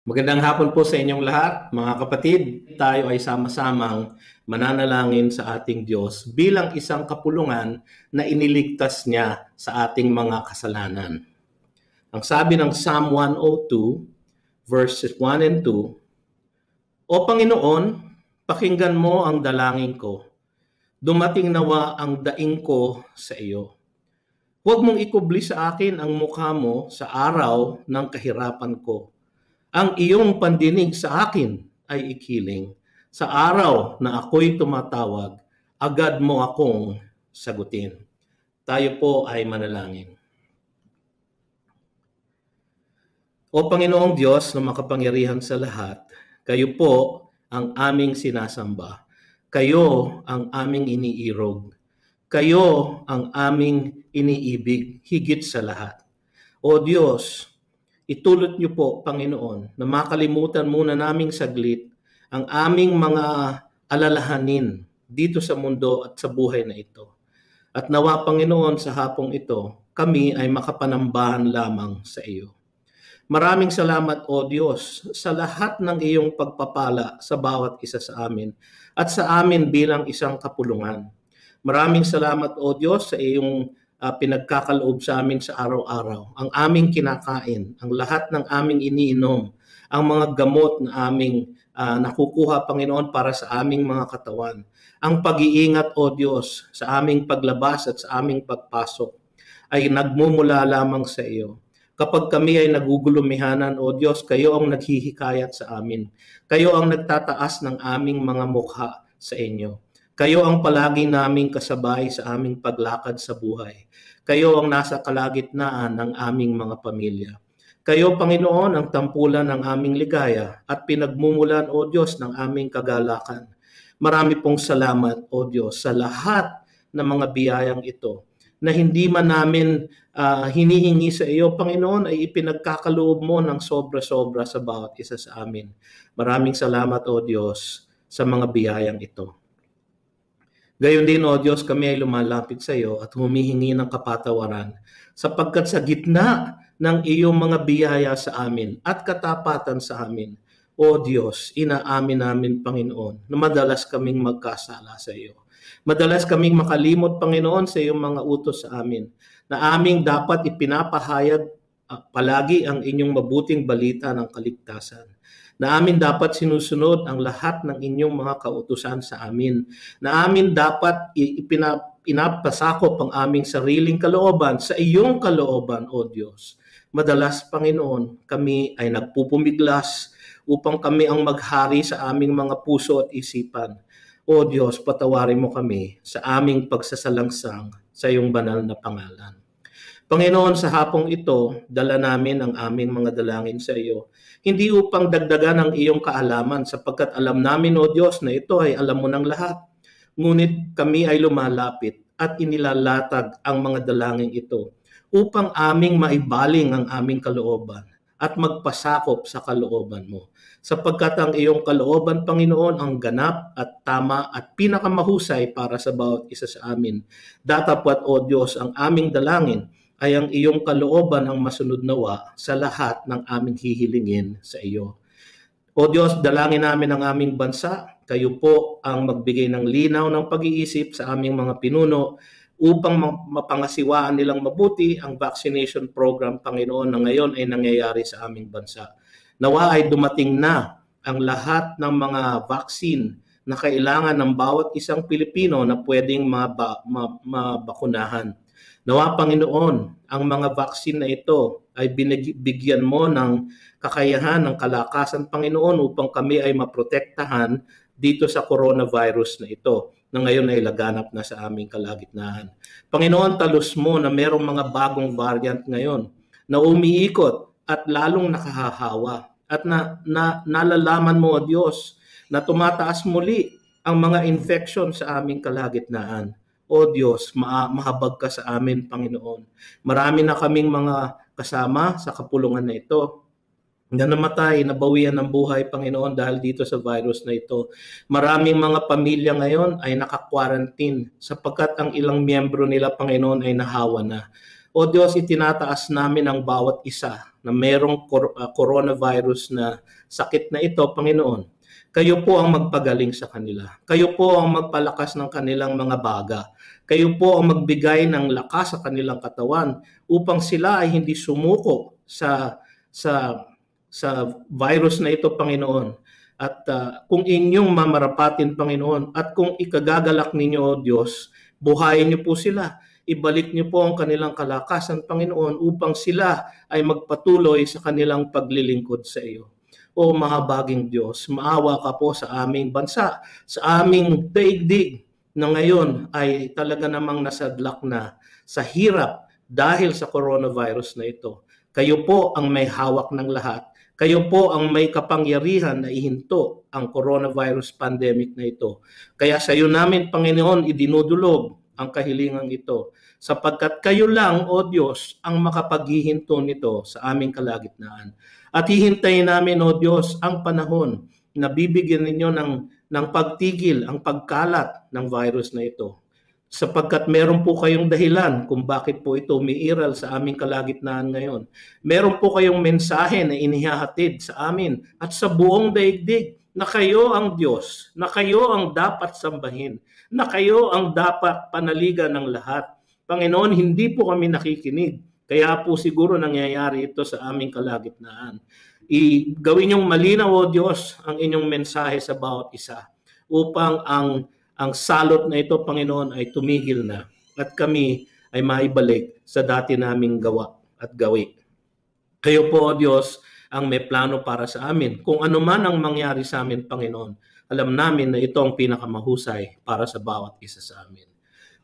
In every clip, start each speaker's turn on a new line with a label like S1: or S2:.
S1: Magandang hapon po sa inyong lahat, mga kapatid. Tayo ay sama-samang mananalangin sa ating Diyos bilang isang kapulungan na iniligtas niya sa ating mga kasalanan. Ang sabi ng Psalm 102, verses 1 and 2, O Panginoon, pakinggan mo ang dalangin ko. Dumating nawa ang daing ko sa iyo. Huwag mong ikubli sa akin ang mukha mo sa araw ng kahirapan ko. Ang iyong pandinig sa akin ay ikiling. Sa araw na ako'y tumatawag, agad mo akong sagutin. Tayo po ay manalangin. O Panginoong Diyos na makapangyarihan sa lahat, kayo po ang aming sinasamba. Kayo ang aming iniirog. Kayo ang aming iniibig higit sa lahat. O Diyos, itulot niyo po, Panginoon, na makalimutan muna naming saglit ang aming mga alalahanin dito sa mundo at sa buhay na ito. At nawa, Panginoon, sa hapong ito, kami ay makapanambahan lamang sa iyo. Maraming salamat, O Diyos, sa lahat ng iyong pagpapala sa bawat isa sa amin at sa amin bilang isang kapulungan. Maraming salamat, O Diyos, sa iyong pinagkakaloob sa amin sa araw-araw. Ang aming kinakain, ang lahat ng aming iniinom, ang mga gamot na aming nakukuha, Panginoon, para sa aming mga katawan. Ang pag-iingat, O Diyos, sa aming paglabas at sa aming pagpasok ay nagmumula lamang sa iyo. Kapag kami ay nagugulumihanan, O Diyos, kayo ang naghihikayat sa amin. Kayo ang nagtataas ng aming mga mukha sa inyo. Kayo ang palagi naming kasabay sa aming paglakad sa buhay. Kayo ang nasa kalagitnaan ng aming mga pamilya. Kayo, Panginoon, ang tampulan ng aming ligaya at pinagmumulan, O Diyos, ng aming kagalakan. Marami pong salamat, O Diyos, sa lahat ng mga biyayang ito na hindi man namin hinihingi sa iyo, Panginoon, ay ipinagkakaloob mo ng sobra-sobra sa bawat isa sa amin. Maraming salamat, O Diyos, sa mga biyayang ito. Gayon din, O Diyos, kami ay lumalapit sa iyo at humihingi ng kapatawaran sapagkat sa gitna ng iyong mga biyaya sa amin at katapatan sa amin, O Diyos, inaamin namin, Panginoon, na madalas kaming magkasala sa iyo. Madalas kaming makalimot, Panginoon, sa iyong mga utos sa amin na aming dapat ipinapahayag palagi ang inyong mabuting balita ng kaligtasan. Na amin dapat sinusunod ang lahat ng inyong mga kautusan sa amin, na amin dapat pinapasakop ang aming sariling kalooban sa iyong kalooban, O Diyos. Madalas, Panginoon, kami ay nagpupumiglas upang kami ang maghari sa aming mga puso at isipan. O Diyos, patawarin mo kami sa aming pagsasalangsang sa iyong banal na pangalan. Panginoon, sa hapong ito, dala namin ang aming mga dalangin sa iyo. Hindi upang dagdagan ang iyong kaalaman sapagkat alam namin, O Diyos, na ito ay alam mo ng lahat. Ngunit kami ay lumalapit at inilalatag ang mga dalangin ito upang aming maibaling ang aming kalooban at magpasakop sa kalooban mo. Sapagkat ang iyong kalooban, Panginoon, ang ganap at tama at pinakamahusay para sa bawat isa sa amin. Datapwat, O Diyos, ang aming dalangin ay ang iyong kalooban ang masunod nawa sa lahat ng aming hihilingin sa iyo. O Diyos, dalangin namin ang aming bansa. Kayo po ang magbigay ng linaw ng pag-iisip sa aming mga pinuno upang mapangasiwaan nilang mabuti ang vaccination program, Panginoon, na ngayon ay nangyayari sa aming bansa. Nawa ay dumating na ang lahat ng mga vaccine na kailangan ng bawat isang Pilipino na pwedeng mabakunahan. Nawa, Panginoon, ang mga vaccine na ito ay binibigyan mo ng kakayahan, ng kalakasan, Panginoon, upang kami ay maprotektahan dito sa coronavirus na ito, na ngayon ay laganap na sa aming kalagitnaan. Panginoon, talos mo na merong mga bagong variant ngayon na umiikot at lalong nakahahawa. At nalalaman mo, O Diyos, na tumataas muli ang mga infection sa aming kalagitnaan. O Diyos, mahabag ka sa amin, Panginoon. Marami na kaming mga kasama sa kapulungan na ito na namatay, nabawian ng buhay, Panginoon, dahil dito sa virus na ito. Maraming mga pamilya ngayon ay naka-quarantine sapagkat ang ilang miyembro nila, Panginoon, ay nahawa na. O Diyos, itinataas namin ang bawat isa na merong coronavirus na sakit na ito, Panginoon, kayo po ang magpagaling sa kanila. Kayo po ang magpalakas ng kanilang mga baga. Kayo po ang magbigay ng lakas sa kanilang katawan upang sila ay hindi sumuko sa virus na ito, Panginoon. At kung inyong mamarapatin, Panginoon, at kung ikagagalak ninyo, O Diyos, buhayin niyo po sila. Ibalik niyo po ang kanilang kalakasan, Panginoon, upang sila ay magpatuloy sa kanilang paglilingkod sa iyo. O mahabaging Diyos, maawa ka po sa aming bansa, sa aming daigdig na ngayon ay talaga namang nasadlak na sa hirap dahil sa coronavirus na ito. Kayo po ang may hawak ng lahat. Kayo po ang may kapangyarihan na ihinto ang coronavirus pandemic na ito. Kaya sa iyo namin, Panginoon, idinudulog ang kahilingang ito, sapagkat kayo lang, O Diyos, ang makapaghihinto nito sa aming kalagitnaan. At hihintayin namin, O Diyos, ang panahon na bibigyan ninyo ng pagtigil ang pagkalat ng virus na ito. Sapagkat meron po kayong dahilan kung bakit po ito umiiral sa aming kalagitnaan ngayon. Meron po kayong mensahe na inihahatid sa amin at sa buong daigdig na kayo ang Diyos, na kayo ang dapat sambahin, na kayo ang dapat panaligan ng lahat. Panginoon, hindi po kami nakikinig. Kaya po siguro nangyayari ito sa aming kalagitnaan. Gawin niyong malinaw, O Diyos, ang inyong mensahe sa bawat isa upang ang salot na ito, Panginoon, ay tumigil na at kami ay maibalik sa dati naming gawa at gawi. Kayo po, O Diyos, ang may plano para sa amin. Kung ano man ang mangyari sa amin, Panginoon, alam namin na ito ang pinakamahusay para sa bawat isa sa amin.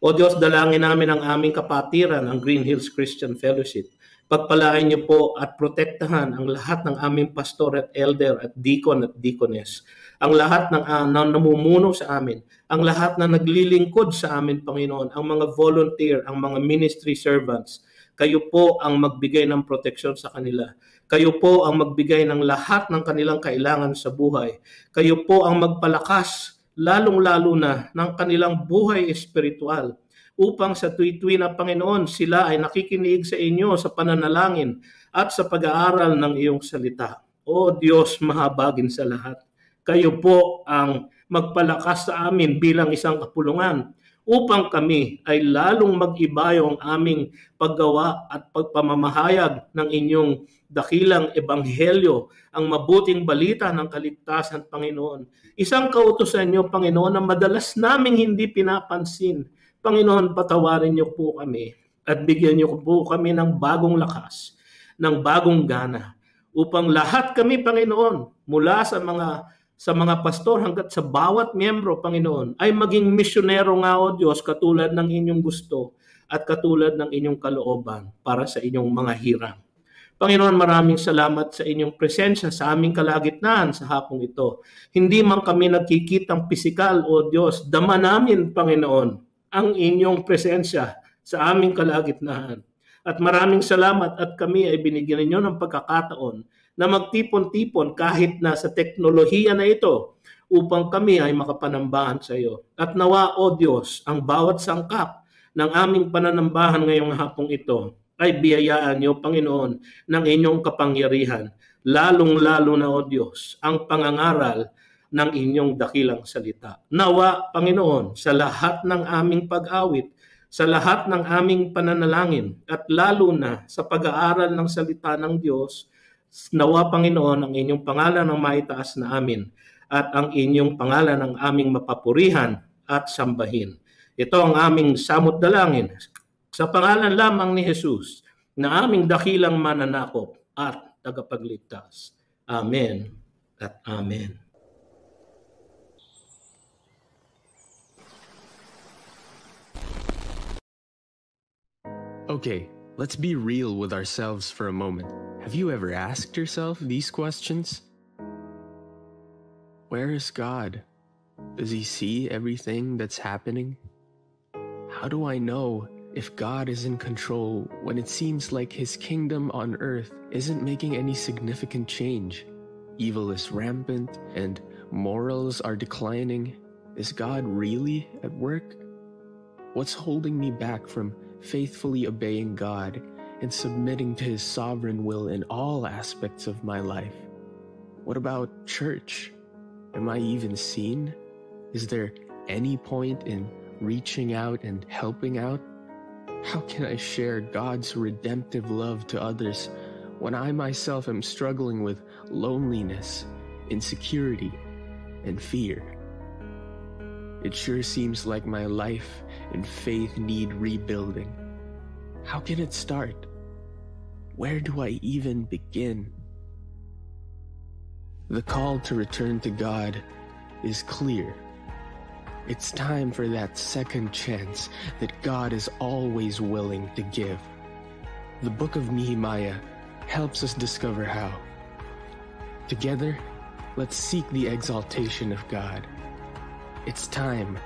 S1: O Diyos, dalangin namin ang aming kapatiran, ang Green Hills Christian Fellowship. Pagpalain niyo po at protektahan ang lahat ng aming pastor at elder at deacon at deaconess. Ang lahat ng namumuno sa amin, ang lahat na naglilingkod sa amin, Panginoon, ang mga volunteer, ang mga ministry servants. Kayo po ang magbigay ng proteksyon sa kanila. Kayo po ang magbigay ng lahat ng kanilang kailangan sa buhay. Kayo po ang magpalakas, lalong-lalo na ng kanilang buhay espiritual upang sa tuwi-tuwi na, Panginoon, sila ay nakikinig sa inyo sa pananalangin at sa pag-aaral ng iyong salita. O Diyos, mahabagin sa lahat. Kayo po ang magpalakas sa amin bilang isang kapulungan upang kami ay lalong mag-iba yung aming paggawa at pagpamamahayag ng inyong dakilang ebanghelyo, ang mabuting balita ng kaligtasan, Panginoon. Isang kautusan niyo, Panginoon, na madalas naming hindi pinapansin. Panginoon, patawarin niyo po kami at bigyan niyo po kami ng bagong lakas, ng bagong gana, upang lahat kami, Panginoon, mula sa mga pastor hanggat sa bawat miyembro, Panginoon, ay maging misyonero nga, O Diyos, katulad ng inyong gusto at katulad ng inyong kalooban para sa inyong mga hirang. Panginoon, maraming salamat sa inyong presensya sa aming kalagitnaan sa hapong ito. Hindi man kami nagkikitang pisikal, O Diyos, dama namin, Panginoon, ang inyong presensya sa aming kalagitnaan. At maraming salamat at kami ay binigyan ninyo ng pagkakataon na magtipon-tipon kahit na sa teknolohiya na ito upang kami ay makapanambahan sa iyo. At nawa, O Diyos, ang bawat sangkap ng aming pananambahan ngayong hapong ito ay biyayaan niyo, Panginoon, ng inyong kapangyarihan, lalong-lalo na, O Diyos, ang pangangaral ng inyong dakilang salita. Nawa, Panginoon, sa lahat ng aming pag-awit, sa lahat ng aming pananalangin, at lalo na sa pag-aaral ng salita ng Diyos, nawa, Panginoon, ang inyong pangalan ang maitaas na amin at ang inyong pangalan ang aming mapapurihan at sambahin. Ito ang aming samot dalangin sa pangalan lamang ni Jesus na aming dakilang mananakop at tagapagligtas. Amen at amen.
S2: Okay, let's be real with ourselves for a moment. Have you ever asked yourself these questions? Where is God? Does He see everything that's happening? How do I know if God is in control when it seems like His kingdom on earth isn't making any significant change? Evil is rampant and morals are declining. Is God really at work? What's holding me back from faithfully obeying God and submitting to His sovereign will in all aspects of my life? What about church? Am I even seen? Is there any point in reaching out and helping out? How can I share God's redemptive love to others when I myself am struggling with loneliness, insecurity, and fear? It sure seems like my life and faith need rebuilding. How can it start? Where do I even begin? The call to return to God is clear. It's time for that second chance that God is always willing to give. The book of Nehemiah helps us discover how. Together, let's seek the exaltation of God. It's time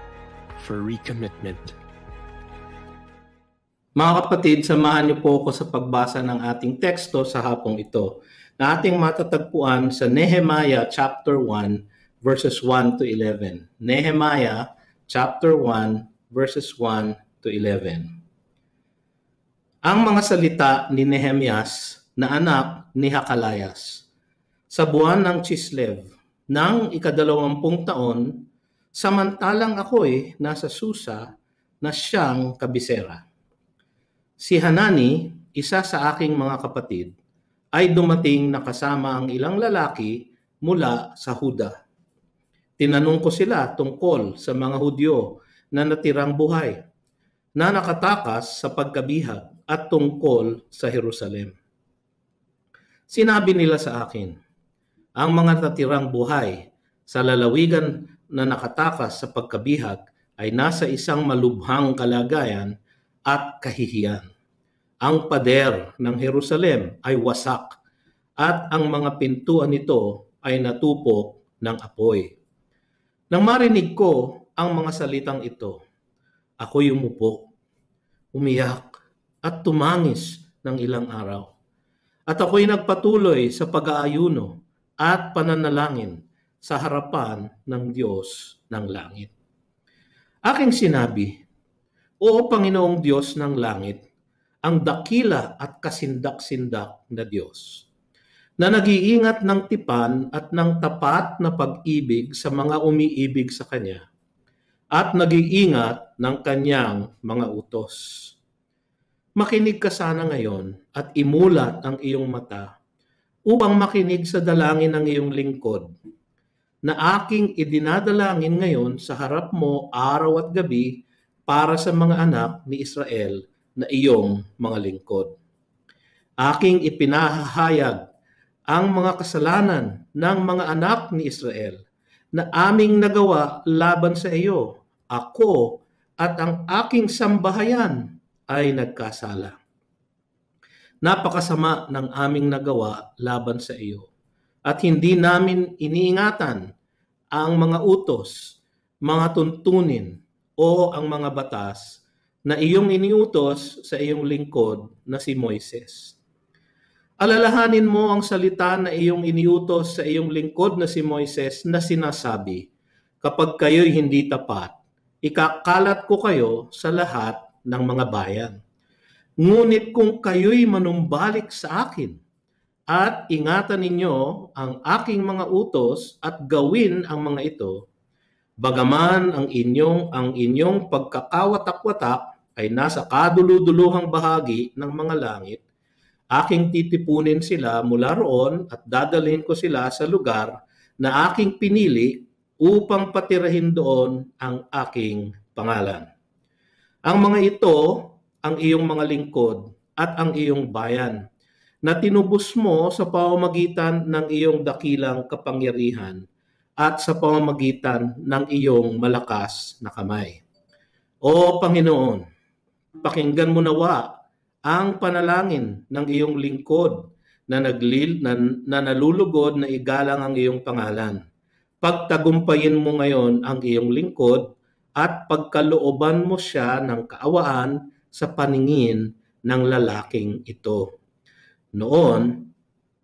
S2: for recommitment.
S1: Mga kapatid, samahan niyo po ako sa pagbasa ng ating teksto sa hapong ito na ating matatagpuan sa Nehemiah chapter 1 verses 1 to 11. Nehemiah chapter 1 verses 1 to 11. Ang mga salita ni Nehemias na anak ni Hakalayas sa buwan ng Chislev ng 20 taon, samantalang ako'y nasa Susa na siyang kabisera. Si Hanani, isa sa aking mga kapatid, ay dumating na kasama ang ilang lalaki mula sa Huda. Tinanong ko sila tungkol sa mga Hudyo na natirang buhay, na nakatakas sa pagkabihag at tungkol sa Jerusalem. Sinabi nila sa akin, ang mga natirang buhay sa lalawigan na nakatakas sa pagkabihag ay nasa isang malubhang kalagayan at kahihiyan. Ang pader ng Jerusalem ay wasak at ang mga pintuan nito ay natupok ng apoy. Nang marinig ko ang mga salitang ito, ako'y umupo, umiyak at tumangis ng ilang araw. At ako'y nagpatuloy sa pag-aayuno at pananalangin sa harapan ng Diyos ng langit. Aking sinabi, O Panginoong Diyos ng langit, ang dakila at kasindak-sindak na Diyos, na nag-iingat ng tipan at ng tapat na pag-ibig sa mga umiibig sa Kanya, at nag-iingat ng Kanyang mga utos. Makinig ka sana ngayon at imulat ang iyong mata upang makinig sa dalangin ng iyong lingkod, na aking idinadalangin ngayon sa harap mo araw at gabi para sa mga anak ni Israel na iyong mga lingkod. Aking ipinahayag ang mga kasalanan ng mga anak ni Israel na aming nagawa laban sa iyo. Ako at ang aking sambahayan ay nagkasala. Napakasama ng aming nagawa laban sa iyo at hindi namin iniingatan ang mga utos, mga tuntunin o ang mga batas na iyong iniutos sa iyong lingkod na si Moises. Alalahanin mo ang salita na iyong iniutos sa iyong lingkod na si Moises na sinasabi, kapag kayo'y hindi tapat, ikakalat ko kayo sa lahat ng mga bayan. Ngunit kung kayo'y manumbalik sa akin at ingatan ninyo ang aking mga utos at gawin ang mga ito, bagaman ang inyong pagkakawatak-watak ay nasa kaduluduluhang bahagi ng mga langit, aking titipunin sila mula roon at dadalhin ko sila sa lugar na aking pinili upang patirahin doon ang aking pangalan. Ang mga ito, ang iyong mga lingkod at ang iyong bayan, na tinubos mo sa pamamagitan ng iyong dakilang kapangyarihan at sa pamamagitan ng iyong malakas na kamay. O Panginoon, pakinggan mo nawa ang panalangin ng iyong lingkod na nalulugod na igalang ang iyong pangalan. Pagtagumpayin mo ngayon ang iyong lingkod at pagkalooban mo siya ng kaawaan sa paningin ng lalaking ito. Noon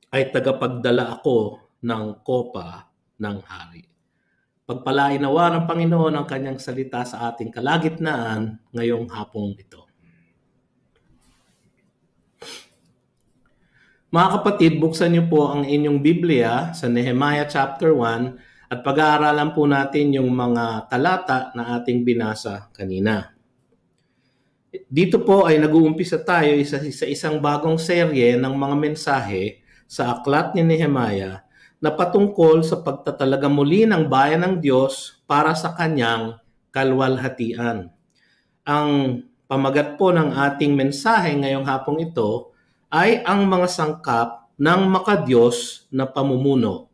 S1: ay tagapagdala ako ng kopa ng hari. Pagpalain nawa ng Panginoon ang kanyang salita sa ating kalagitnaan ngayong hapong ito. Mga kapatid, buksan niyo po ang inyong Biblia sa Nehemiah chapter 1 at pag-aaralan po natin yung mga talata na ating binasa kanina. Dito po ay nag-uumpisa tayo sa isang bagong serye ng mga mensahe sa aklat ni Nehemiah na patungkol sa pagtatalaga muli ng bayan ng Diyos para sa kanyang kalwalhatian. Ang pamagat po ng ating mensahe ngayong hapong ito ay ang mga sangkap ng makadiyos na pamumuno.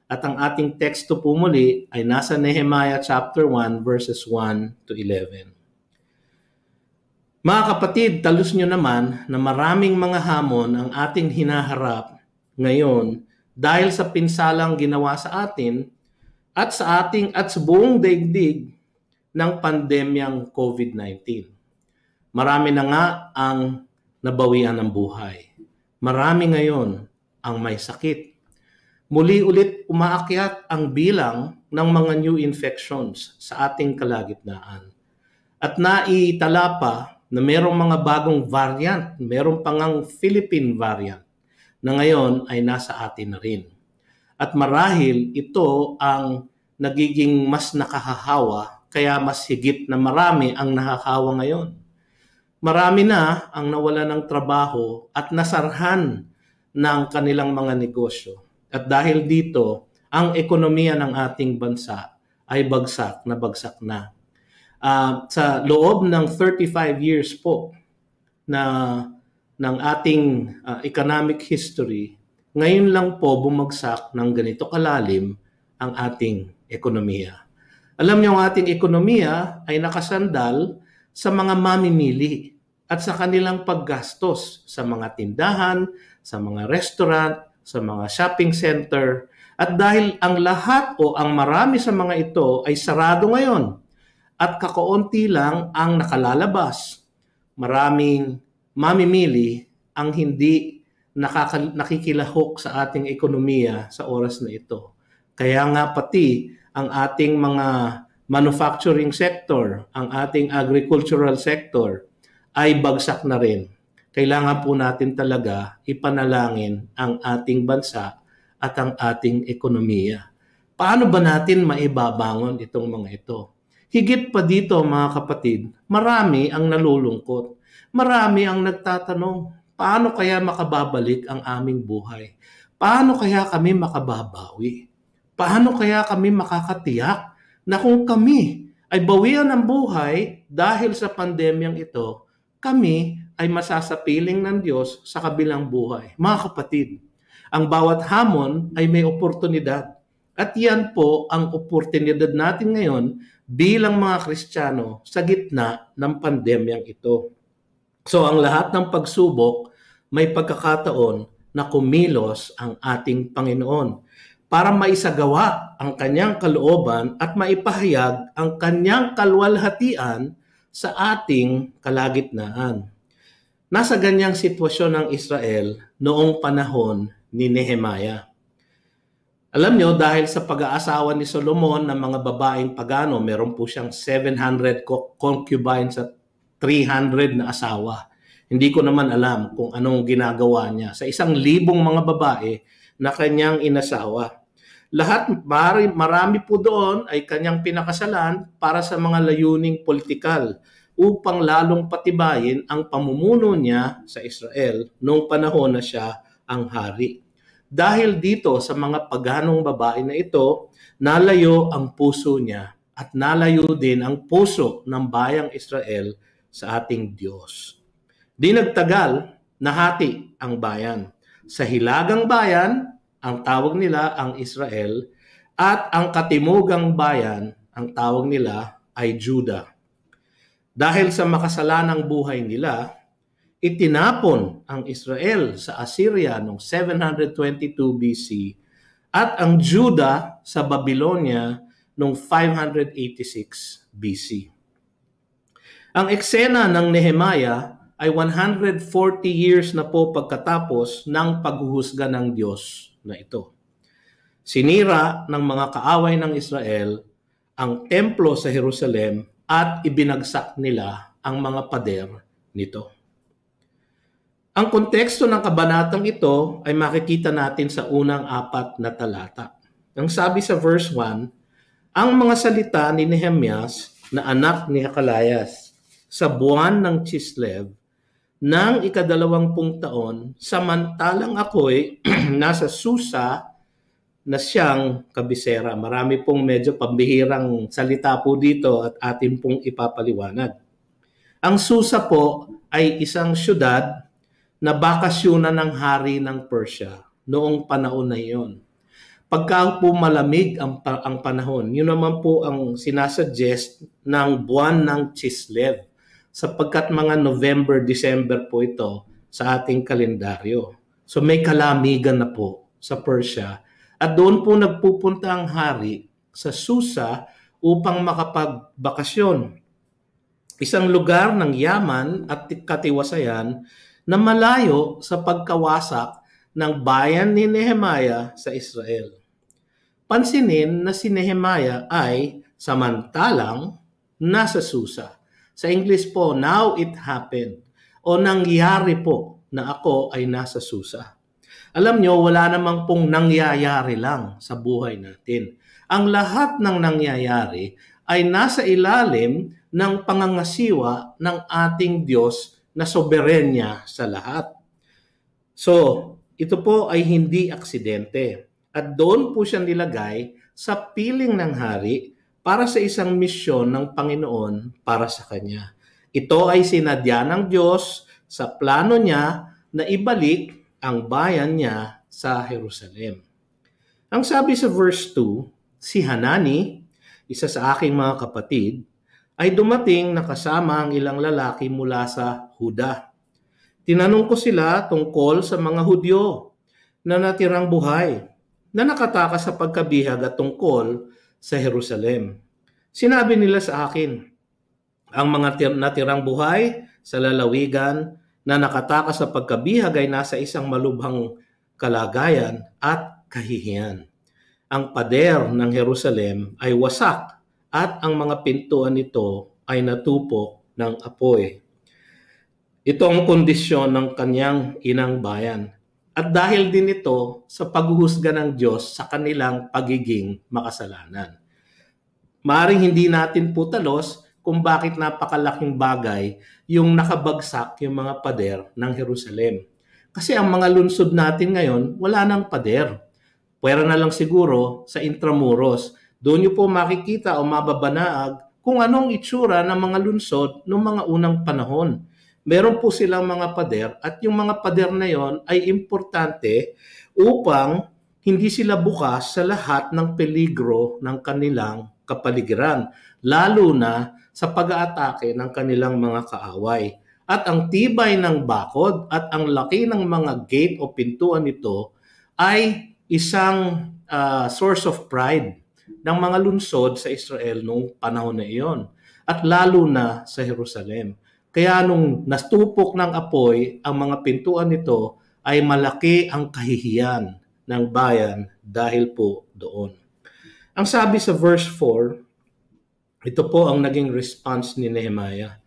S1: At ang ating teksto po muli ay nasa Nehemiah chapter 1 verses 1 to 11. Mga kapatid, talus nyo naman na maraming mga hamon ang ating hinaharap ngayon dahil sa pinsalang ginawa sa atin at sa buong daigdig ng pandemyang COVID-19. Marami na nga ang nabawian ng buhay. Marami ngayon ang may sakit. Muli ulit umaakyat ang bilang ng mga new infections sa ating kalagitnaan. At naitala pa na mayroong mga bagong variant, mayroong pangang Philippine variant na ngayon ay nasa atin na rin. At marahil ito ang nagiging mas nakahahawa, kaya mas higit na marami ang nahahawa ngayon. Marami na ang nawala ng trabaho at nasarhan ng kanilang mga negosyo. At dahil dito, ang ekonomiya ng ating bansa ay bagsak na. Sa loob ng 35 years po ng ating economic history, ngayon lang po bumagsak ng ganito kalalim ang ating ekonomiya. Alam niyo, ang ating ekonomiya ay nakasandal sa mga mamimili at sa kanilang paggastos sa mga tindahan, sa mga restaurant, sa mga shopping center. At dahil ang lahat o ang marami sa mga ito ay sarado ngayon, at kakaunti lang ang nakalalabas, maraming mamimili ang hindi nakikilahok sa ating ekonomiya sa oras na ito. Kaya nga pati ang ating mga manufacturing sector, ang ating agricultural sector ay bagsak na rin. Kailangan po natin talaga ipanalangin ang ating bansa at ang ating ekonomiya. Paano ba natin maibabangon itong mga ito? Higit pa dito mga kapatid, marami ang nalulungkot. Marami ang nagtatanong, paano kaya makababalik ang aming buhay? Paano kaya kami makababawi? Paano kaya kami makakatiyak na kung kami ay bawian ng buhay dahil sa pandemyang ito, kami ay masasapiling ng Diyos sa kabilang buhay? Mga kapatid, ang bawat hamon ay may oportunidad. At yan po ang oportunidad natin ngayon bilang mga Kristiyano sa gitna ng pandemyang ito. So ang lahat ng pagsubok may pagkakataon na kumilos ang ating Panginoon para maisagawa ang kanyang kalooban at maipahayag ang kanyang kalwalhatian sa ating kalagitnaan. Nasa ganyang sitwasyon ng Israel noong panahon ni Nehemiah. Alam nyo, dahil sa pag-aasawa ni Solomon ng mga babaeng pagano, meron po siyang 700 concubines at 300 na asawa. Hindi ko naman alam kung anong ginagawa niya sa 1,000 mga babae na kanyang inasawa. Lahat, marami po doon ay kanyang pinakasalan para sa mga layuning politikal upang lalong patibayin ang pamumuno niya sa Israel noong panahon na siya ang hari. Dahil dito sa mga paganong babae na ito, nalayo ang puso niya at nalayo din ang puso ng bayang Israel sa ating Diyos. Di nagtagal, nahati ang bayan. Sa hilagang bayan, ang tawag nila ang Israel, at ang katimugang bayan, ang tawag nila ay Judah. Dahil sa makasalanang buhay nila, itinapon ang Israel sa Assyria noong 722 BC at ang Judah sa Babylonia noong 586 BC. Ang eksena ng Nehemiah ay 140 years na po pagkatapos ng paghuhusga ng Diyos na ito. Sinira ng mga kaaway ng Israel ang templo sa Jerusalem at ibinagsak nila ang mga pader nito. Ang konteksto ng kabanatang ito ay makikita natin sa unang 4 na talata. Ang sabi sa verse 1, ang mga salita ni Nehemias na anak ni Hakalayas sa buwan ng Chislev ng 22 taon, samantalang ako'y nasa Susa na siyang kabisera. Marami pong medyo pambihirang salita po dito at atin pong ipapaliwanag. Ang Susa po ay isang syudad na bakasyunan ng hari ng Persia noong panahon na iyon. Pagka po malamig ang panahon, yun naman po ang sinasuggest ng buwan ng Chislev sapagkat mga November, December po ito sa ating kalendaryo. So may kalamigan na po sa Persia at doon po nagpupunta ang hari sa Susa upang makapagbakasyon. Isang lugar ng yaman at katiwasayan na malayo sa pagkawasak ng bayan ni Nehemiah sa Israel. Pansinin na si Nehemiah ay samantalang nasa Susa. Sa English po, now it happened o nangyari po na ako ay nasa Susa. Alam nyo, wala namang pong nangyayari lang sa buhay natin. Ang lahat ng nangyayari ay nasa ilalim ng pangangasiwa ng ating Diyos na soberenya sa lahat. So, ito po ay hindi aksidente. At doon po siya nilagay sa piling ng hari para sa isang misyon ng Panginoon para sa kanya. Ito ay sinadya ng Diyos sa plano niya na ibalik ang bayan niya sa Jerusalem. Ang sabi sa verse 2, si Hanani, isa sa aking mga kapatid, ay dumating na kasama ang ilang lalaki mula sa Huda. Tinanong ko sila tungkol sa mga Hudyo na natirang buhay, na nakatakas sa pagkabihag at tungkol sa Jerusalem. Sinabi nila sa akin, ang mga natirang buhay sa lalawigan na nakatakas sa pagkabihag ay nasa isang malubhang kalagayan at kahihiyan. Ang pader ng Jerusalem ay wasak at ang mga pintuan nito ay natupok ng apoy. Ito ang kondisyon ng kanyang inang bayan. At dahil din ito sa paghuhusga ng Diyos sa kanilang pagiging makasalanan. Maaring hindi natin po talos kung bakit napakalaking bagay yung nakabagsak yung mga pader ng Jerusalem. Kasi ang mga lungsod natin ngayon, wala nang pader. Pwera na lang siguro sa Intramuros. Doon niyo po makikita o mababanaag kung anong itsura ng mga lungsod noong mga unang panahon. Meron po silang mga pader at yung mga pader na yon ay importante upang hindi sila bukas sa lahat ng peligro ng kanilang kapaligiran, lalo na sa pag-aatake ng kanilang mga kaaway. At ang tibay ng bakod at ang laki ng mga gate o pintuan nito ay isang source of pride ng mga lungsod sa Israel noong panahon na iyon at lalo na sa Jerusalem. Kaya nung nastupok ng apoy ang mga pintuan nito ay malaki ang kahihiyan ng bayan dahil po doon. Ang sabi sa verse 4, ito po ang naging response ni Nehemiah.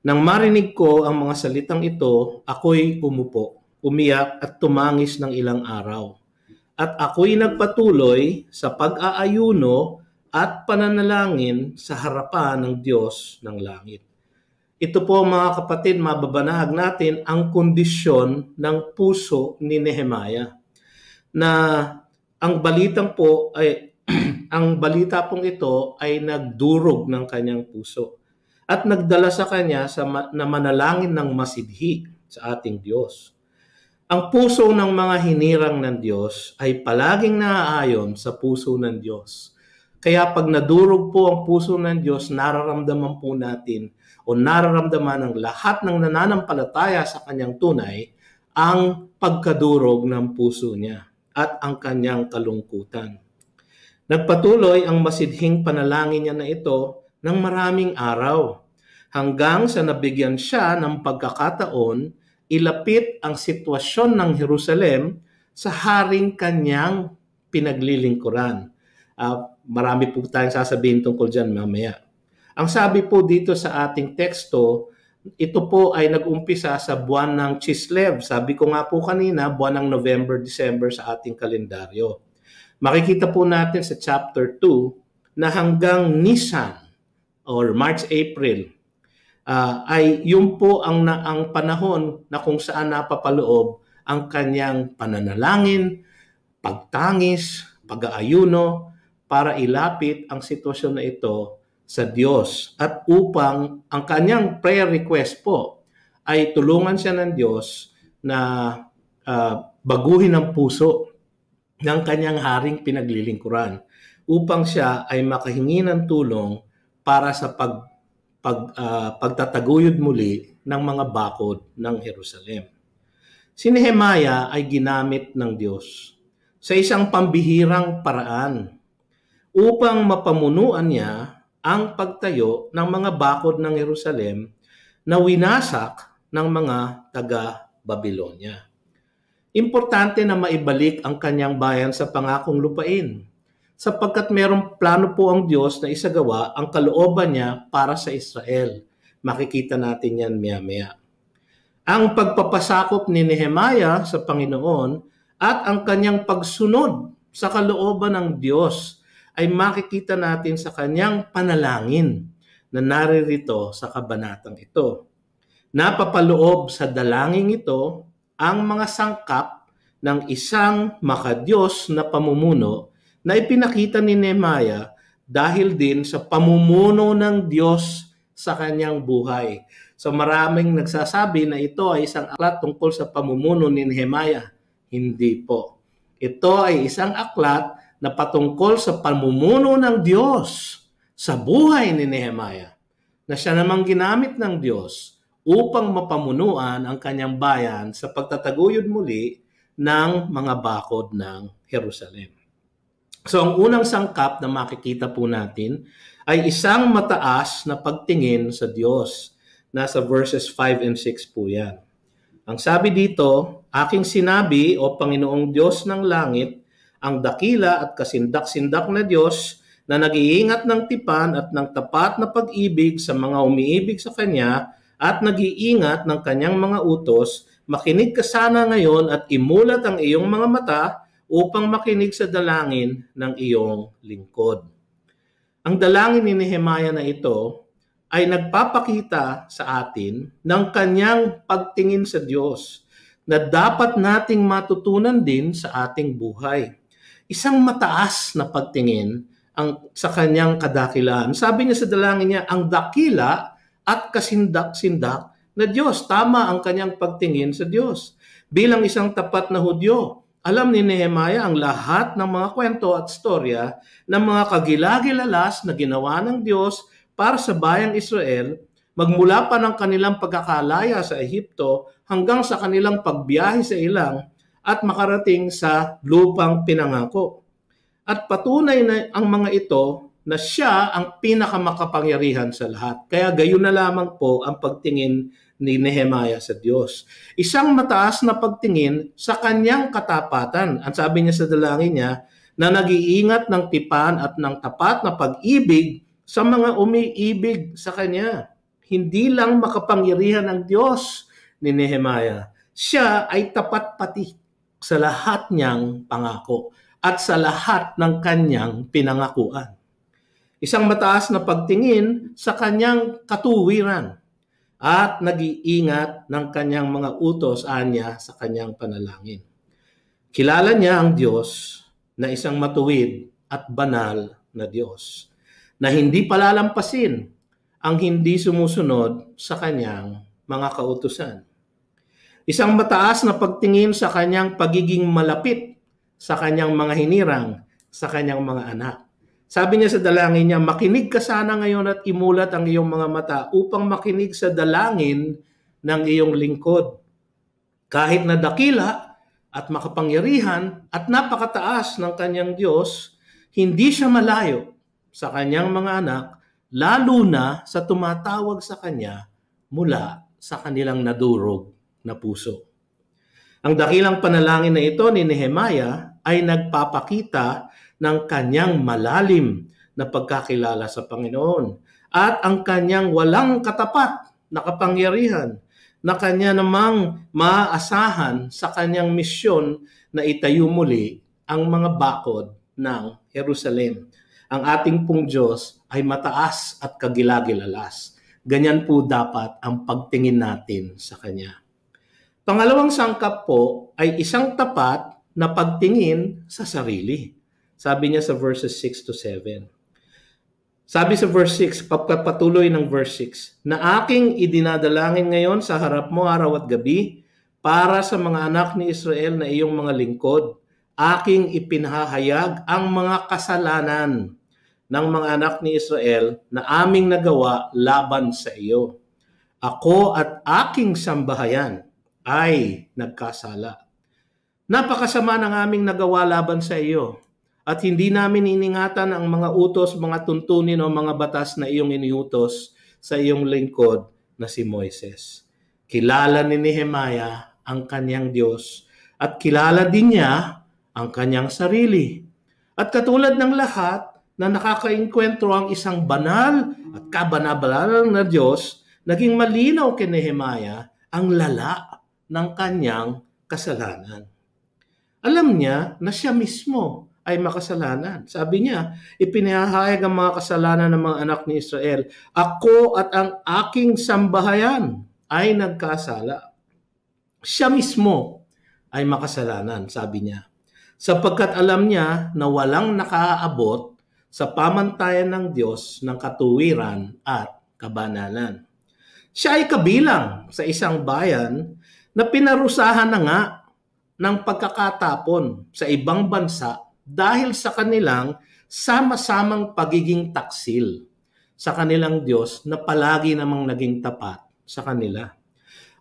S1: Nang marinig ko ang mga salitang ito, ako'y umupo, umiyak at tumangis ng ilang araw. At ako'y nagpatuloy sa pag-aayuno at pananalangin sa harapan ng Diyos ng langit. Ito po mga kapatid, mababanahag natin ang kondisyon ng puso ni Nehemiah. Na ang balitang po ay ang balita pong ito ay nagdurog ng kanyang puso at nagdala sa kanya na manalangin ng masidhi sa ating Diyos. Ang puso ng mga hinirang ng Diyos ay palaging naaayon sa puso ng Diyos. Kaya pag nadurog po ang puso ng Diyos, nararamdaman po natin o nararamdaman ng lahat ng nananampalataya sa kanyang tunay ang pagkadurog ng puso niya at ang kanyang kalungkutan. Nagpatuloy ang masidhing panalangin niya na ito ng maraming araw hanggang sa nabigyan siya ng pagkakataon ilapit ang sitwasyon ng Jerusalem sa haring kanyang pinaglilingkuran. Marami po tayong sasabihin tungkol dyan mamaya. Ang sabi po dito sa ating teksto ito po ay nag-umpisa sa buwan ng Chislev. Sabi ko nga po kanina, buwan ng November, December sa ating kalendaryo. Makikita po natin sa chapter 2 na hanggang Nisan or March, April, ay yun po ang panahon na kung saan napapaloob ang kanyang pananalangin, pagtangis, pag-aayuno, para ilapit ang sitwasyon na ito sa Diyos at upang ang kanyang prayer request po ay tulungan siya ng Diyos na baguhin ang puso ng kanyang haring pinaglilingkuran upang siya ay makahingi ng tulong para sa pagtataguyod muli ng mga bakod ng Jerusalem. Si Nehemiah ay ginamit ng Diyos sa isang pambihirang paraan upang mapamunuan niya ang pagtayo ng mga bakod ng Jerusalem na winasak ng mga taga-Babylonia. Importante na maibalik ang kanyang bayan sa pangakong lupain sapagkat mayroong plano po ang Diyos na isagawa ang kalooban niya para sa Israel. Makikita natin yan maya-maya. Ang pagpapasakop ni Nehemiah sa Panginoon at ang kanyang pagsunod sa kalooban ng Diyos ay makikita natin sa kanyang panalangin na naririto sa kabanatang ito. Napapaloob sa dalangin ito ang mga sangkap ng isang makadiyos na pamumuno na ipinakita ni Nehemiah dahil din sa pamumuno ng Diyos sa kanyang buhay. So maraming nagsasabi na ito ay isang aklat tungkol sa pamumuno ni Nehemiah. Hindi po. Ito ay isang aklat na patungkol sa pamumuno ng Diyos sa buhay ni Nehemiah, na siya namang ginamit ng Diyos upang mapamunuan ang kanyang bayan sa pagtataguyod muli ng mga bakod ng Jerusalem. So ang unang sangkap na makikita po natin ay isang mataas na pagtingin sa Diyos. Nasa verses 5 and 6 po yan. Ang sabi dito, aking sinabi, O Panginoong Diyos ng langit, ang dakila at kasindak-sindak na Diyos na nag-iingat ng tipan at ng tapat na pag-ibig sa mga umiibig sa Kanya at nag-iingat ng Kanyang mga utos, makinig ka sana ngayon at imulat ang iyong mga mata upang makinig sa dalangin ng iyong lingkod. Ang dalangin ni Nehemiah na ito ay nagpapakita sa atin ng kanyang pagtingin sa Diyos na dapat nating matutunan din sa ating buhay. Isang mataas na pagtingin sa kanyang kadakilaan. Sabi niya sa dalangin niya, ang dakila at kasindak-sindak na Diyos. Tama ang kanyang pagtingin sa Diyos. Bilang isang tapat na Hudyo, alam ni Nehemiah ang lahat ng mga kwento at storya ng mga kagilagilalas na ginawa ng Diyos para sa bayang Israel, magmula pa ng kanilang pagkakalaya sa Ehipto hanggang sa kanilang pagbiyahe sa ilang at makarating sa lupang pinangako. At patunay na ang mga ito na siya ang pinakamakapangyarihan sa lahat. Kaya gayon na lamang po ang pagtingin ni Nehemiah sa Diyos. Isang mataas na pagtingin sa kanyang katapatan. Ang sabi niya sa dalangin niya, na nag-iingat ng tipan at ng tapat na pag-ibig sa mga umiibig sa kanya. Hindi lang makapangyarihan ang Diyos ni Nehemiah. Siya ay tapat pati sa lahat niyang pangako at sa lahat ng kanyang pinangakuan. Isang mataas na pagtingin sa kanyang katuwiran at nag-iingat ng kanyang mga utos anya sa kanyang panalangin. Kilala niya ang Diyos na isang matuwid at banal na Diyos na hindi palalampasin ang hindi sumusunod sa kanyang mga kautusan. Isang mataas na pagtingin sa kanyang pagiging malapit sa kanyang mga hinirang, sa kanyang mga anak. Sabi niya sa dalangin niya, makinig ka sana ngayon at imulat ang iyong mga mata upang makinig sa dalangin ng iyong lingkod. Kahit na dakila at makapangyarihan at napakataas ng kanyang Diyos, hindi siya malayo sa kanyang mga anak, lalo na sa tumatawag sa kanya mula sa kanilang nadurog na puso. Ang dakilang panalangin na ito ni Nehemiah ay nagpapakita ng kanyang malalim na pagkakilala sa Panginoon at ang kanyang walang katapat nakapangyarihan na kanya namang maaasahan sa kanyang misyon na itayo muli ang mga bakod ng Jerusalem. Ang ating pong Diyos ay mataas at kagilagilalas. Ganyan po dapat ang pagtingin natin sa Kanya. Pangalawang sangkap po ay isang tapat na pagtingin sa sarili. Sabi niya sa verses 6 to 7. Sabi sa verse 6, patuloy ng verse 6, na aking idinadalangin ngayon sa harap mo araw at gabi para sa mga anak ni Israel na iyong mga lingkod, aking ipinahayag ang mga kasalanan ng mga anak ni Israel na aming nagawa laban sa iyo. Ako at aking sambahayan ay nagkasala. Napakasama ng aming nagawa laban sa iyo at hindi namin iningatan ang mga utos, mga tuntunin o mga batas na iyong iniutos sa iyong lingkod na si Moises. Kilala ni Nehemiah ang kanyang Diyos at kilala din niya ang kanyang sarili. At katulad ng lahat na nakakainkwentro ang isang banal at kabanabalan na Diyos, naging malinaw kay Nehemiah ang lala ng kanyang kasalanan. Alam niya na siya mismo ay makasalanan. Sabi niya, ipinahayag ang mga kasalanan ng mga anak ni Israel. Ako at ang aking sambahayan ay nagkasala. Siya mismo ay makasalanan, sabi niya. Sapagkat alam niya na walang nakaaabot sa pamantayan ng Diyos ng katuwiran at kabanalan. Siya ay kabilang sa isang bayan na pinarusahan na nga ng pagkakatapon sa ibang bansa dahil sa kanilang sama-samang pagiging taksil sa kanilang Diyos na palagi namang naging tapat sa kanila.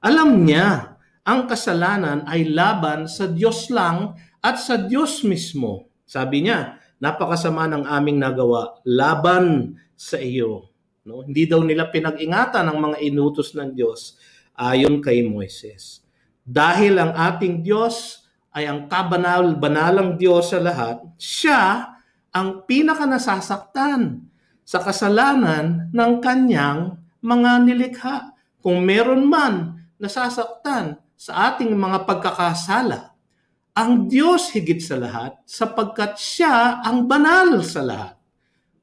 S1: Alam niya ang kasalanan ay laban sa Diyos lang at sa Diyos mismo. Sabi niya, napakasama ng aming nagawa laban sa iyo. No? Hindi daw nila pinag-ingatan ang mga inutos ng Diyos ayon kay Moises. Dahil ang ating Diyos ay ang banalang Diyos sa lahat, siya ang pinaka-nasasaktan sa kasalanan ng kanyang mga nilikha. Kung meron man nasasaktan sa ating mga pagkakasala, ang Diyos higit sa lahat sapagkat siya ang banal sa lahat.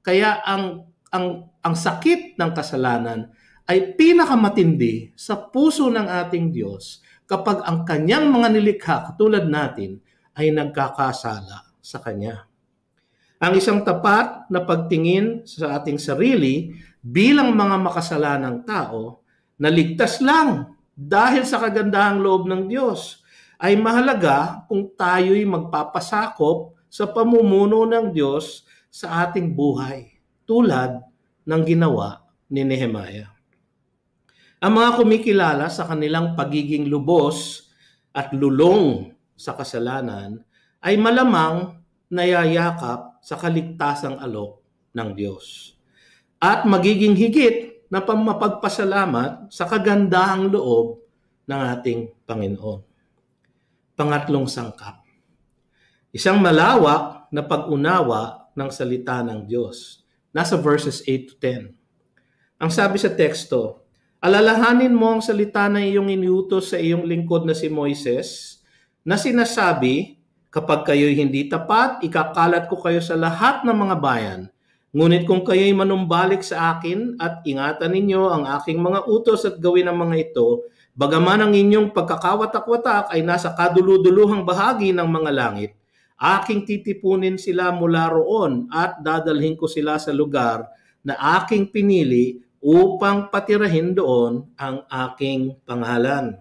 S1: Kaya ang sakit ng kasalanan ay pinakamatindi sa puso ng ating Diyos kapag ang kanyang mga nilikha katulad natin ay nagkakasala sa kanya. Ang isang tapat na pagtingin sa ating sarili bilang mga makasalanang tao na ligtas lang dahil sa kagandahang loob ng Diyos ay mahalaga kung tayo'y magpapasakop sa pamumuno ng Diyos sa ating buhay tulad ng ginawa ni Nehemiah. Ang mga kumikilala sa kanilang pagiging lubos at lulong sa kasalanan ay malamang nayayakap sa kaligtasang alok ng Diyos at magiging higit na mapagpasalamat sa kagandahang loob ng ating Panginoon. Pangatlong sangkap, isang malawak na pag-unawa ng salita ng Diyos. Nasa verses 8 to 10. Ang sabi sa teksto, alalahanin mo ang salita na iyong iniutos sa iyong lingkod na si Moises, na sinasabi, kapag kayo'y hindi tapat, ikakalat ko kayo sa lahat ng mga bayan. Ngunit kung kayo'y manumbalik sa akin at ingatan ninyo ang aking mga utos at gawin ang mga ito, bagaman ang inyong pagkakawatak-watak ay nasa kaduluduluhang bahagi ng mga langit, aking titipunin sila mula roon at dadalhin ko sila sa lugar na aking pinili upang patirahin doon ang aking pangalan.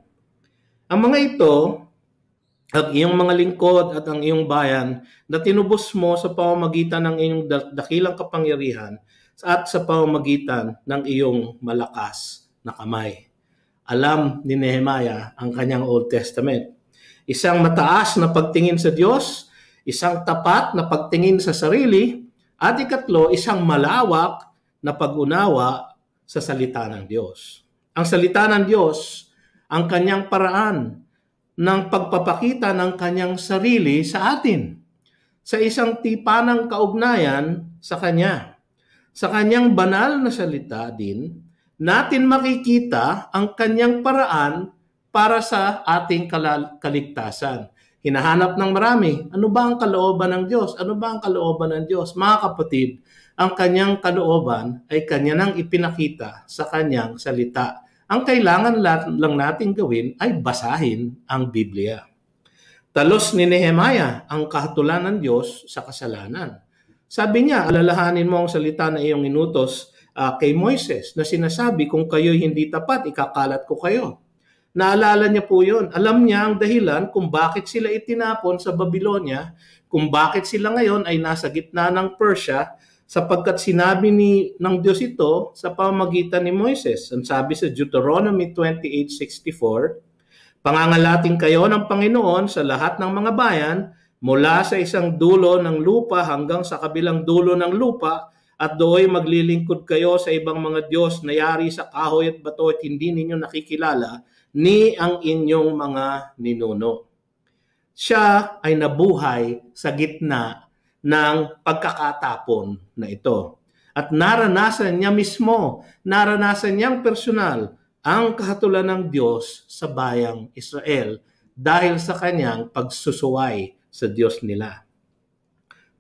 S1: Ang mga ito, ang iyong mga lingkod at ang iyong bayan na tinubos mo sa pamamagitan ng iyong dakilang kapangyarihan at sa pamamagitan ng iyong malakas na kamay. Alam ni Nehemiah ang kanyang Old Testament. Isang mataas na pagtingin sa Diyos, isang tapat na pagtingin sa sarili, at ikatlo, isang malawak na pag-unawa sa salita ng Diyos. Ang salita ng Diyos, ang kanyang paraan ng pagpapakita ng kanyang sarili sa atin sa isang tipanang kaugnayan sa kanya. Sa kanyang banal na salita din, natin makikita ang kanyang paraan para sa ating kaligtasan. Hinahanap ng marami, ano ba ang kalooban ng Diyos? Ano ba ang kalooban ng Diyos? Mga kapatid, ang kanyang kalooban ay kanya nang ipinakita sa kanyang salita. Ang kailangan lang natin gawin ay basahin ang Biblia. Talos ni Nehemiah ang kahatulan ng Diyos sa kasalanan. Sabi niya, alalahanin mo ang salita na iyong inutos kay Moises na sinasabi, kung kayo'y hindi tapat, ikakalat ko kayo. Naalala niya po yun. Alam niya ang dahilan kung bakit sila itinapon sa Babylonia, kung bakit sila ngayon ay nasa gitna ng Persia, sapagkat sinabi ng Diyos ito sa pamamagitan ni Moises. Ang sabi sa Deuteronomy 28:64, pangangalating kayo ng Panginoon sa lahat ng mga bayan, mula sa isang dulo ng lupa hanggang sa kabilang dulo ng lupa, at do'y maglilingkod kayo sa ibang mga Diyos na yari sa kahoy at bato at hindi ninyo nakikilala, ni ang inyong mga ninuno. Siya ay nabuhay sa gitna ng pagkakatapon na ito. At naranasan niya mismo, naranasan niyang personal ang kahatulan ng Diyos sa bayang Israel dahil sa kanyang pagsusuway sa Diyos nila.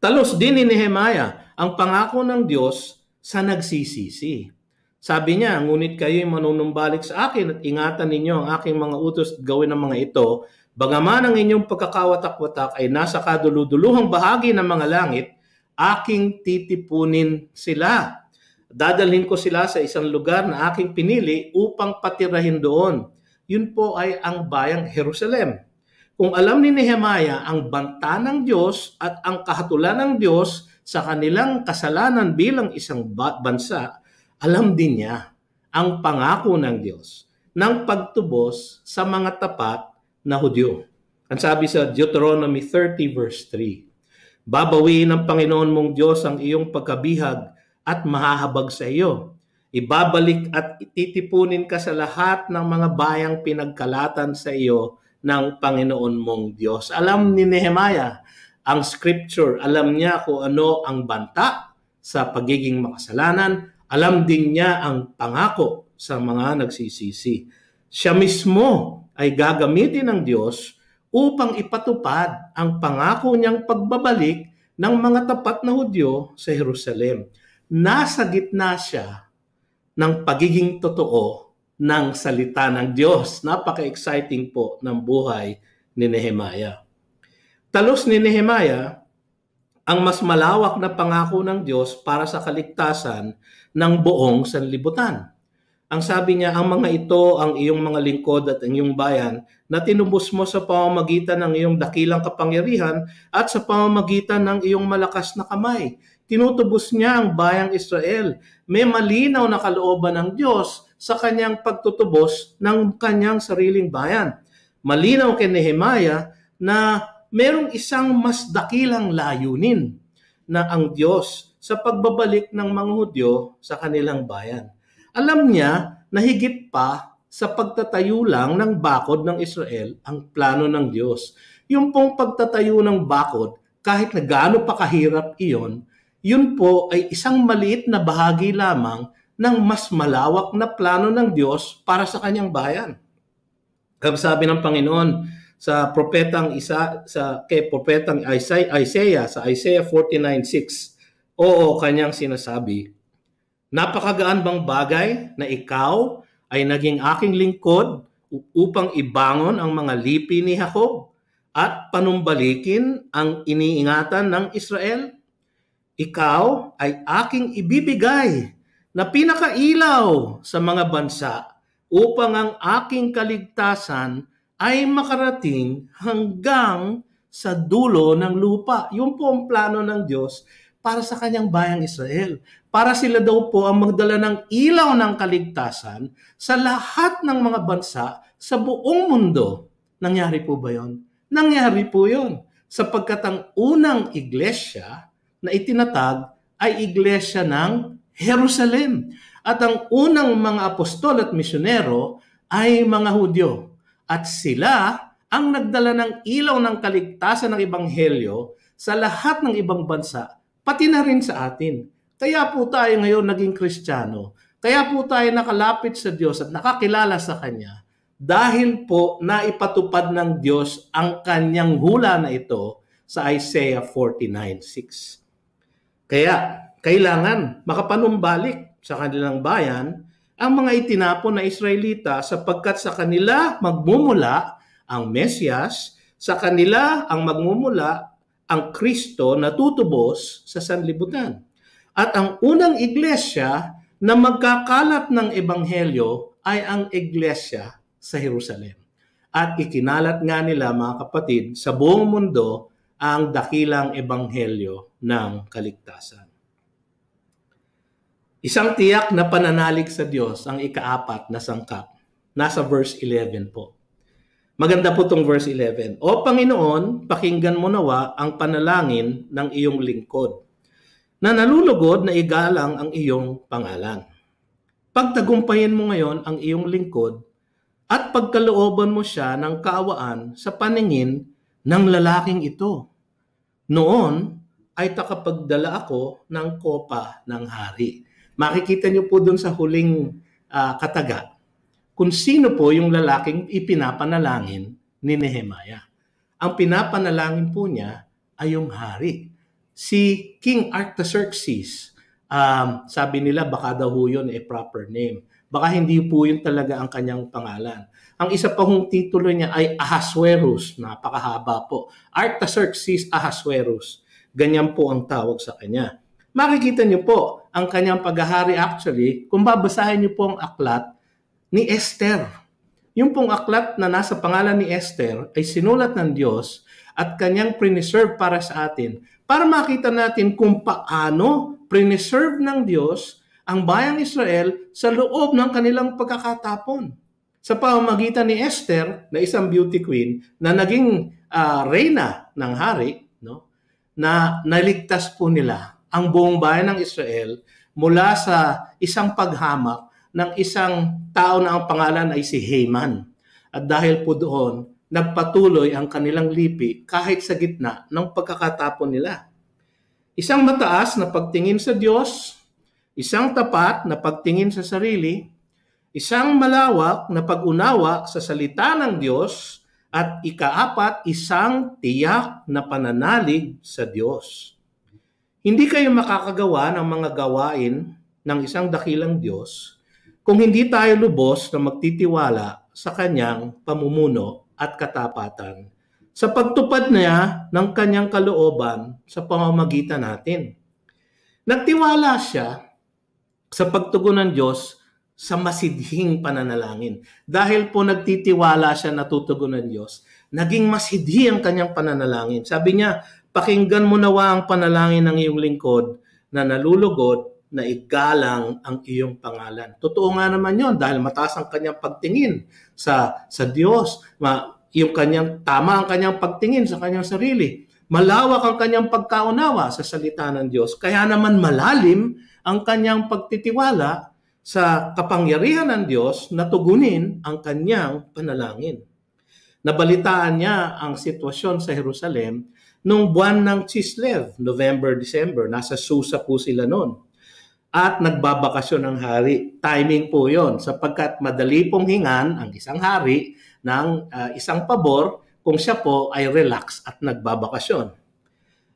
S1: Talos din ni Nehemiah ang pangako ng Diyos sa nagsisisi. Sabi niya, ngunit kayo'y manunumbalik sa akin at ingatan ninyo ang aking mga utos at gawin ang mga ito, bagaman ang inyong pagkakawatak-watak ay nasa kaduluduluhang bahagi ng mga langit, aking titipunin sila. Dadalhin ko sila sa isang lugar na aking pinili upang patirahin doon. Yun po ay ang bayang Jerusalem. Kung alam ni Nehemiah ang banta ng Diyos at ang kahatulan ng Diyos sa kanilang kasalanan bilang isang bansa, alam din niya ang pangako ng Diyos ng pagtubos sa mga tapat na Hudyo. Ang sabi sa Deuteronomy 30 verse 3, babawiin ng Panginoon mong Diyos ang iyong pagkabihag at mahahabag sa iyo. Ibabalik at ititipunin ka sa lahat ng mga bayang pinagkalatan sa iyo ng Panginoon mong Diyos. Alam ni Nehemiah ang scripture, alam niya kung ano ang banta sa pagiging makasalanan, alam din niya ang pangako sa mga nagsisisi. Siya mismo ay gagamitin ng Diyos upang ipatupad ang pangako niyang pagbabalik ng mga tapat na Hudyo sa Jerusalem. Nasa gitna siya ng pagiging totoo ng salita ng Diyos. Napaka-exciting po ng buhay ni Nehemiah. Talos ni Nehemiah ang mas malawak na pangako ng Diyos para sa kaligtasan ng buong sanlibutan. Ang sabi niya, ang mga ito ang iyong mga lingkod at ang iyong bayan na tinubos mo sa pamamagitan ng iyong dakilang kapangyarihan at sa pamamagitan ng iyong malakas na kamay. Tinutubos niya ang bayang Israel. May malinaw na kalooban ng Diyos sa kanyang pagtutubos ng kanyang sariling bayan. Malinaw kay Nehemiah na merong isang mas dakilang layunin na ang Diyos sa pagbabalik ng mga Hudyo sa kanilang bayan. Alam niya na higit pa sa pagtatayo lang ng bakod ng Israel ang plano ng Diyos. Yung pong pagtatayo ng bakod, kahit na gaano pa kahirap iyon, yun po ay isang maliit na bahagi lamang ng mas malawak na plano ng Diyos para sa kanyang bayan. Sabi ng Panginoon sa propetang Isaiah sa Isaiah 49:6, oo, kanyang sinasabi, napakagaan bang bagay na ikaw ay naging aking lingkod upang ibangon ang mga lipi ni Jacob at panumbalikin ang iniingatan ng Israel? Ikaw ay aking ibibigay na pinakailaw sa mga bansa upang ang aking kaligtasan ay makarating hanggang sa dulo ng lupa. Yun po ang plano ng Diyos para sa kanyang bayang Israel. Para sila daw po ang magdala ng ilaw ng kaligtasan sa lahat ng mga bansa sa buong mundo. Nangyari po ba yun? Nangyari po yun. Sapagkat ang unang iglesia na itinatag ay iglesia ng Jerusalem. At ang unang mga apostol at misyonero ay mga Hudyo. At sila ang nagdala ng ilaw ng kaligtasan ng Ebanghelyo sa lahat ng ibang bansa, pati na rin sa atin. Kaya po tayo ngayon naging Kristiyano Kaya po tayo nakalapit sa Diyos at nakakilala sa Kanya dahil po naipatupad ng Diyos ang Kanyang hula na ito sa Isaiah 49:6. Kaya kailangan makapanumbalik sa kanilang bayan ang mga itinapon na Israelita sapagkat sa kanila magmumula ang Mesyas, sa kanila ang magmumula ang Kristo na tutubos sa sanlibutan. At ang unang iglesia na magkakalat ng ebanghelyo ay ang iglesia sa Jerusalem. At ikinalat nga nila, mga kapatid, sa buong mundo ang dakilang ebanghelyo ng kaligtasan. Isang tiyak na pananalig sa Diyos ang ikaapat na sangkap. Nasa verse 11 po. Maganda po itong verse 11. O Panginoon, pakinggan mo nawa ang panalangin ng iyong lingkod, na nalulugod na igalang ang iyong pangalan. Pagtagumpayin mo ngayon ang iyong lingkod at pagkalooban mo siya ng kaawaan sa paningin ng lalaking ito. Noon ay takapagdala ako ng kopa ng hari. Makikita niyo po dun sa huling kataga kung sino po yung lalaking ipinapanalangin ni Nehemiah. Ang pinapanalangin po niya ay yung hari. Si King Artaxerxes, sabi nila baka daw yun proper name. Baka hindi po yun talaga ang kanyang pangalan. Ang isa pa hong titulo niya ay Ahasuerus. Napakahaba po. Artaxerxes Ahasuerus. Ganyan po ang tawag sa kanya. Makikita niyo po ang kanyang paghahari actually, kung babasahin niyo po ang aklat ni Esther. Yung pong aklat na nasa pangalan ni Esther ay sinulat ng Diyos at kanyang preserve para sa atin para makita natin kung paano preserve ng Diyos ang bayang Israel sa loob ng kanilang pagkakatapon. Sa pamamagitan ni Esther na isang beauty queen na naging reyna ng hari, no, na naligtas po nila ang buong bayan ng Israel mula sa isang paghamak ng isang tao na ang pangalan ay si Haman. At dahil po doon, nagpatuloy ang kanilang lipi kahit sa gitna ng pagkakatapon nila. Isang mataas na pagtingin sa Diyos, isang tapat na pagtingin sa sarili, isang malawak na pag-unawa sa salita ng Diyos, at ikaapat, isang tiyak na pananalig sa Diyos. Hindi kayo makakagawa ng mga gawain ng isang dakilang Diyos kung hindi tayo lubos na magtitiwala sa kanyang pamumuno at katapatan sa pagtupad niya ng kanyang kalooban sa pamamagitan natin. Nagtiwala siya sa pagtugon ng Diyos sa masidhing pananalangin. Dahil po nagtitiwala siya na tutugon ng Diyos, naging masidhi ang kanyang pananalangin. Sabi niya, pakinggan mo nawa ang panalangin ng iyong lingkod na nalulugod na igalang ang iyong pangalan. Totoo nga naman yon dahil mataas ang kanyang pagtingin sa Diyos. Tama ang kanyang pagtingin sa kanyang sarili. Malawak ang kanyang pagkaunawa sa salita ng Diyos. Kaya naman malalim ang kanyang pagtitiwala sa kapangyarihan ng Diyos na tugunin ang kanyang panalangin. Nabalitaan niya ang sitwasyon sa Jerusalem noong buwan ng Chislev, November, December. Nasa Susa po sila noon. At nagbabakasyon ng hari. Timing po yon sapagkat madali pong hingan ang isang hari ng isang pabor kung siya po ay relax at nagbabakasyon.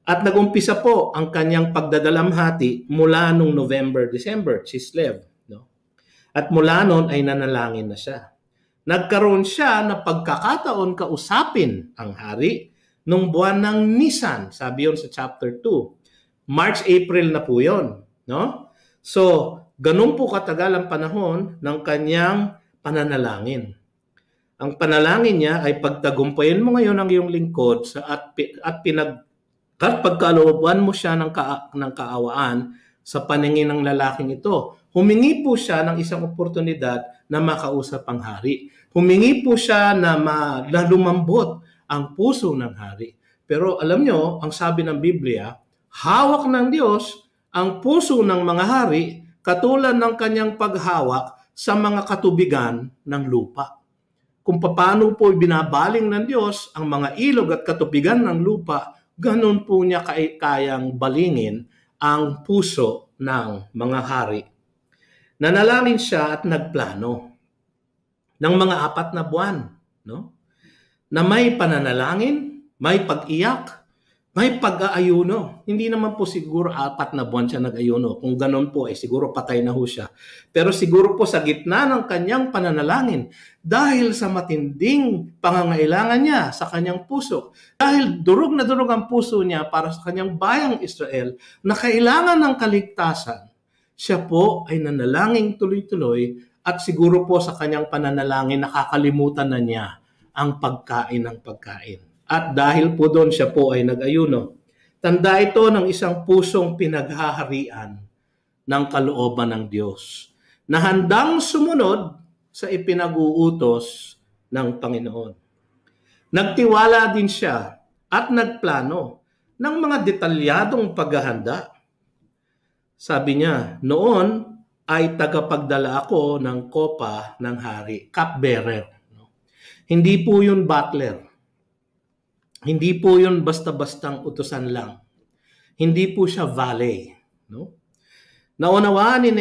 S1: At nagumpisa po ang kanyang pagdadalamhati mula noong November, December, Chislev. No? At mula noon ay nanalangin na siya. Nagkaroon siya na pagkakataon kausapin ang hari nung buwan ng Nisan. Sabi yon sa chapter 2. March, April na po yon. No? So, ganun po katagal ang panahon ng kanyang pananalangin. Ang panalangin niya ay pagtagumpayin mo ngayon ang iyong lingkod at pagkalooban mo siya ng kaawaan sa paningin ng lalaking ito. Humingi po siya ng isang oportunidad na makausap ang hari. Humingi po siya na lumambot ang puso ng hari. Pero alam nyo, ang sabi ng Biblia, hawak ng Diyos ang puso ng mga hari katulad ng kanyang paghawak sa mga katubigan ng lupa. Kung paano po binabaling ng Diyos ang mga ilog at katubigan ng lupa, ganun po niya kayang balingin ang puso ng mga hari. Nanalangin siya at nagplano ng mga 4 na buwan, no? Na may pananalangin, may pag-iyak, may pag-aayuno. Hindi naman po siguro 4 na buwan siya nag-ayuno. Kung ganun po, siguro patay na ho siya. Pero siguro po sa gitna ng kanyang pananalangin, dahil sa matinding pangangailangan niya sa kanyang puso, dahil durog na durog ang puso niya para sa kanyang bayang Israel na kailangan ng kaligtasan, siya po ay nanalangin tuloy-tuloy at siguro po sa kanyang pananalangin nakakalimutan na niya ang pagkain ng pagkain. At dahil po doon siya po ay nag-ayuno. Tanda ito ng isang pusong pinaghaharian ng kalooban ng Diyos na handang sumunod sa ipinag-uutos ng Panginoon. Nagtiwala din siya at nagplano ng mga detalyadong paghahanda. Sabi niya, noon ay tagapagdala ako ng kopa ng hari, cupbearer. Hindi po yun butler. Hindi po yun basta-bastang utusan lang. Hindi po siya valet. No? Naunawaan ni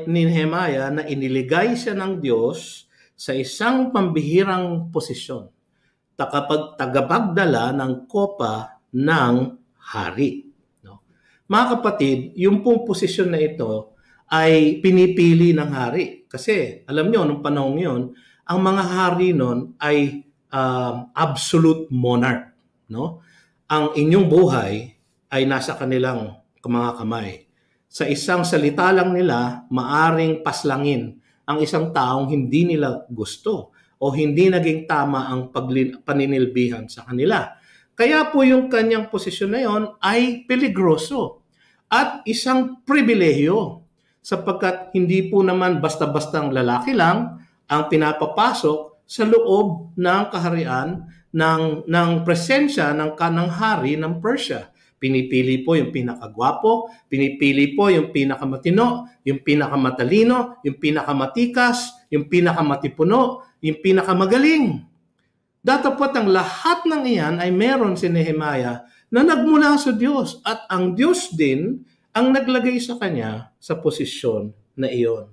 S1: Nehemiah na iniligay siya ng Diyos sa isang pambihirang posisyon. Tagapagdala ng kopa ng hari. No? Mga kapatid, yung pong posisyon na ito ay pinipili ng hari. Kasi alam nyo, nung panahon yun, ang mga hari nun ay absolute monarch. No? Ang inyong buhay ay nasa kanilang mga kamay. Sa isang salita lang nila, maaring paslangin ang isang taong hindi nila gusto o hindi naging tama ang paninilbihan sa kanila. Kaya po yung kanyang posisyon na yon ay peligroso at isang pribilehyo sapagkat hindi po naman basta-bastang lalaki lang ang pinapapasok sa loob ng kaharian ng presensya ng kanang hari ng Persia. Pinipili po yung pinakagwapo, pinipili po yung pinakamatino, yung pinakamatalino, yung pinakamatikas, yung pinakamatipuno, yung pinakamagaling. Datapot ang lahat ng iyan ay meron si Nehemiah na nagmula sa Diyos at ang Diyos din ang naglagay sa kanya sa posisyon na iyon.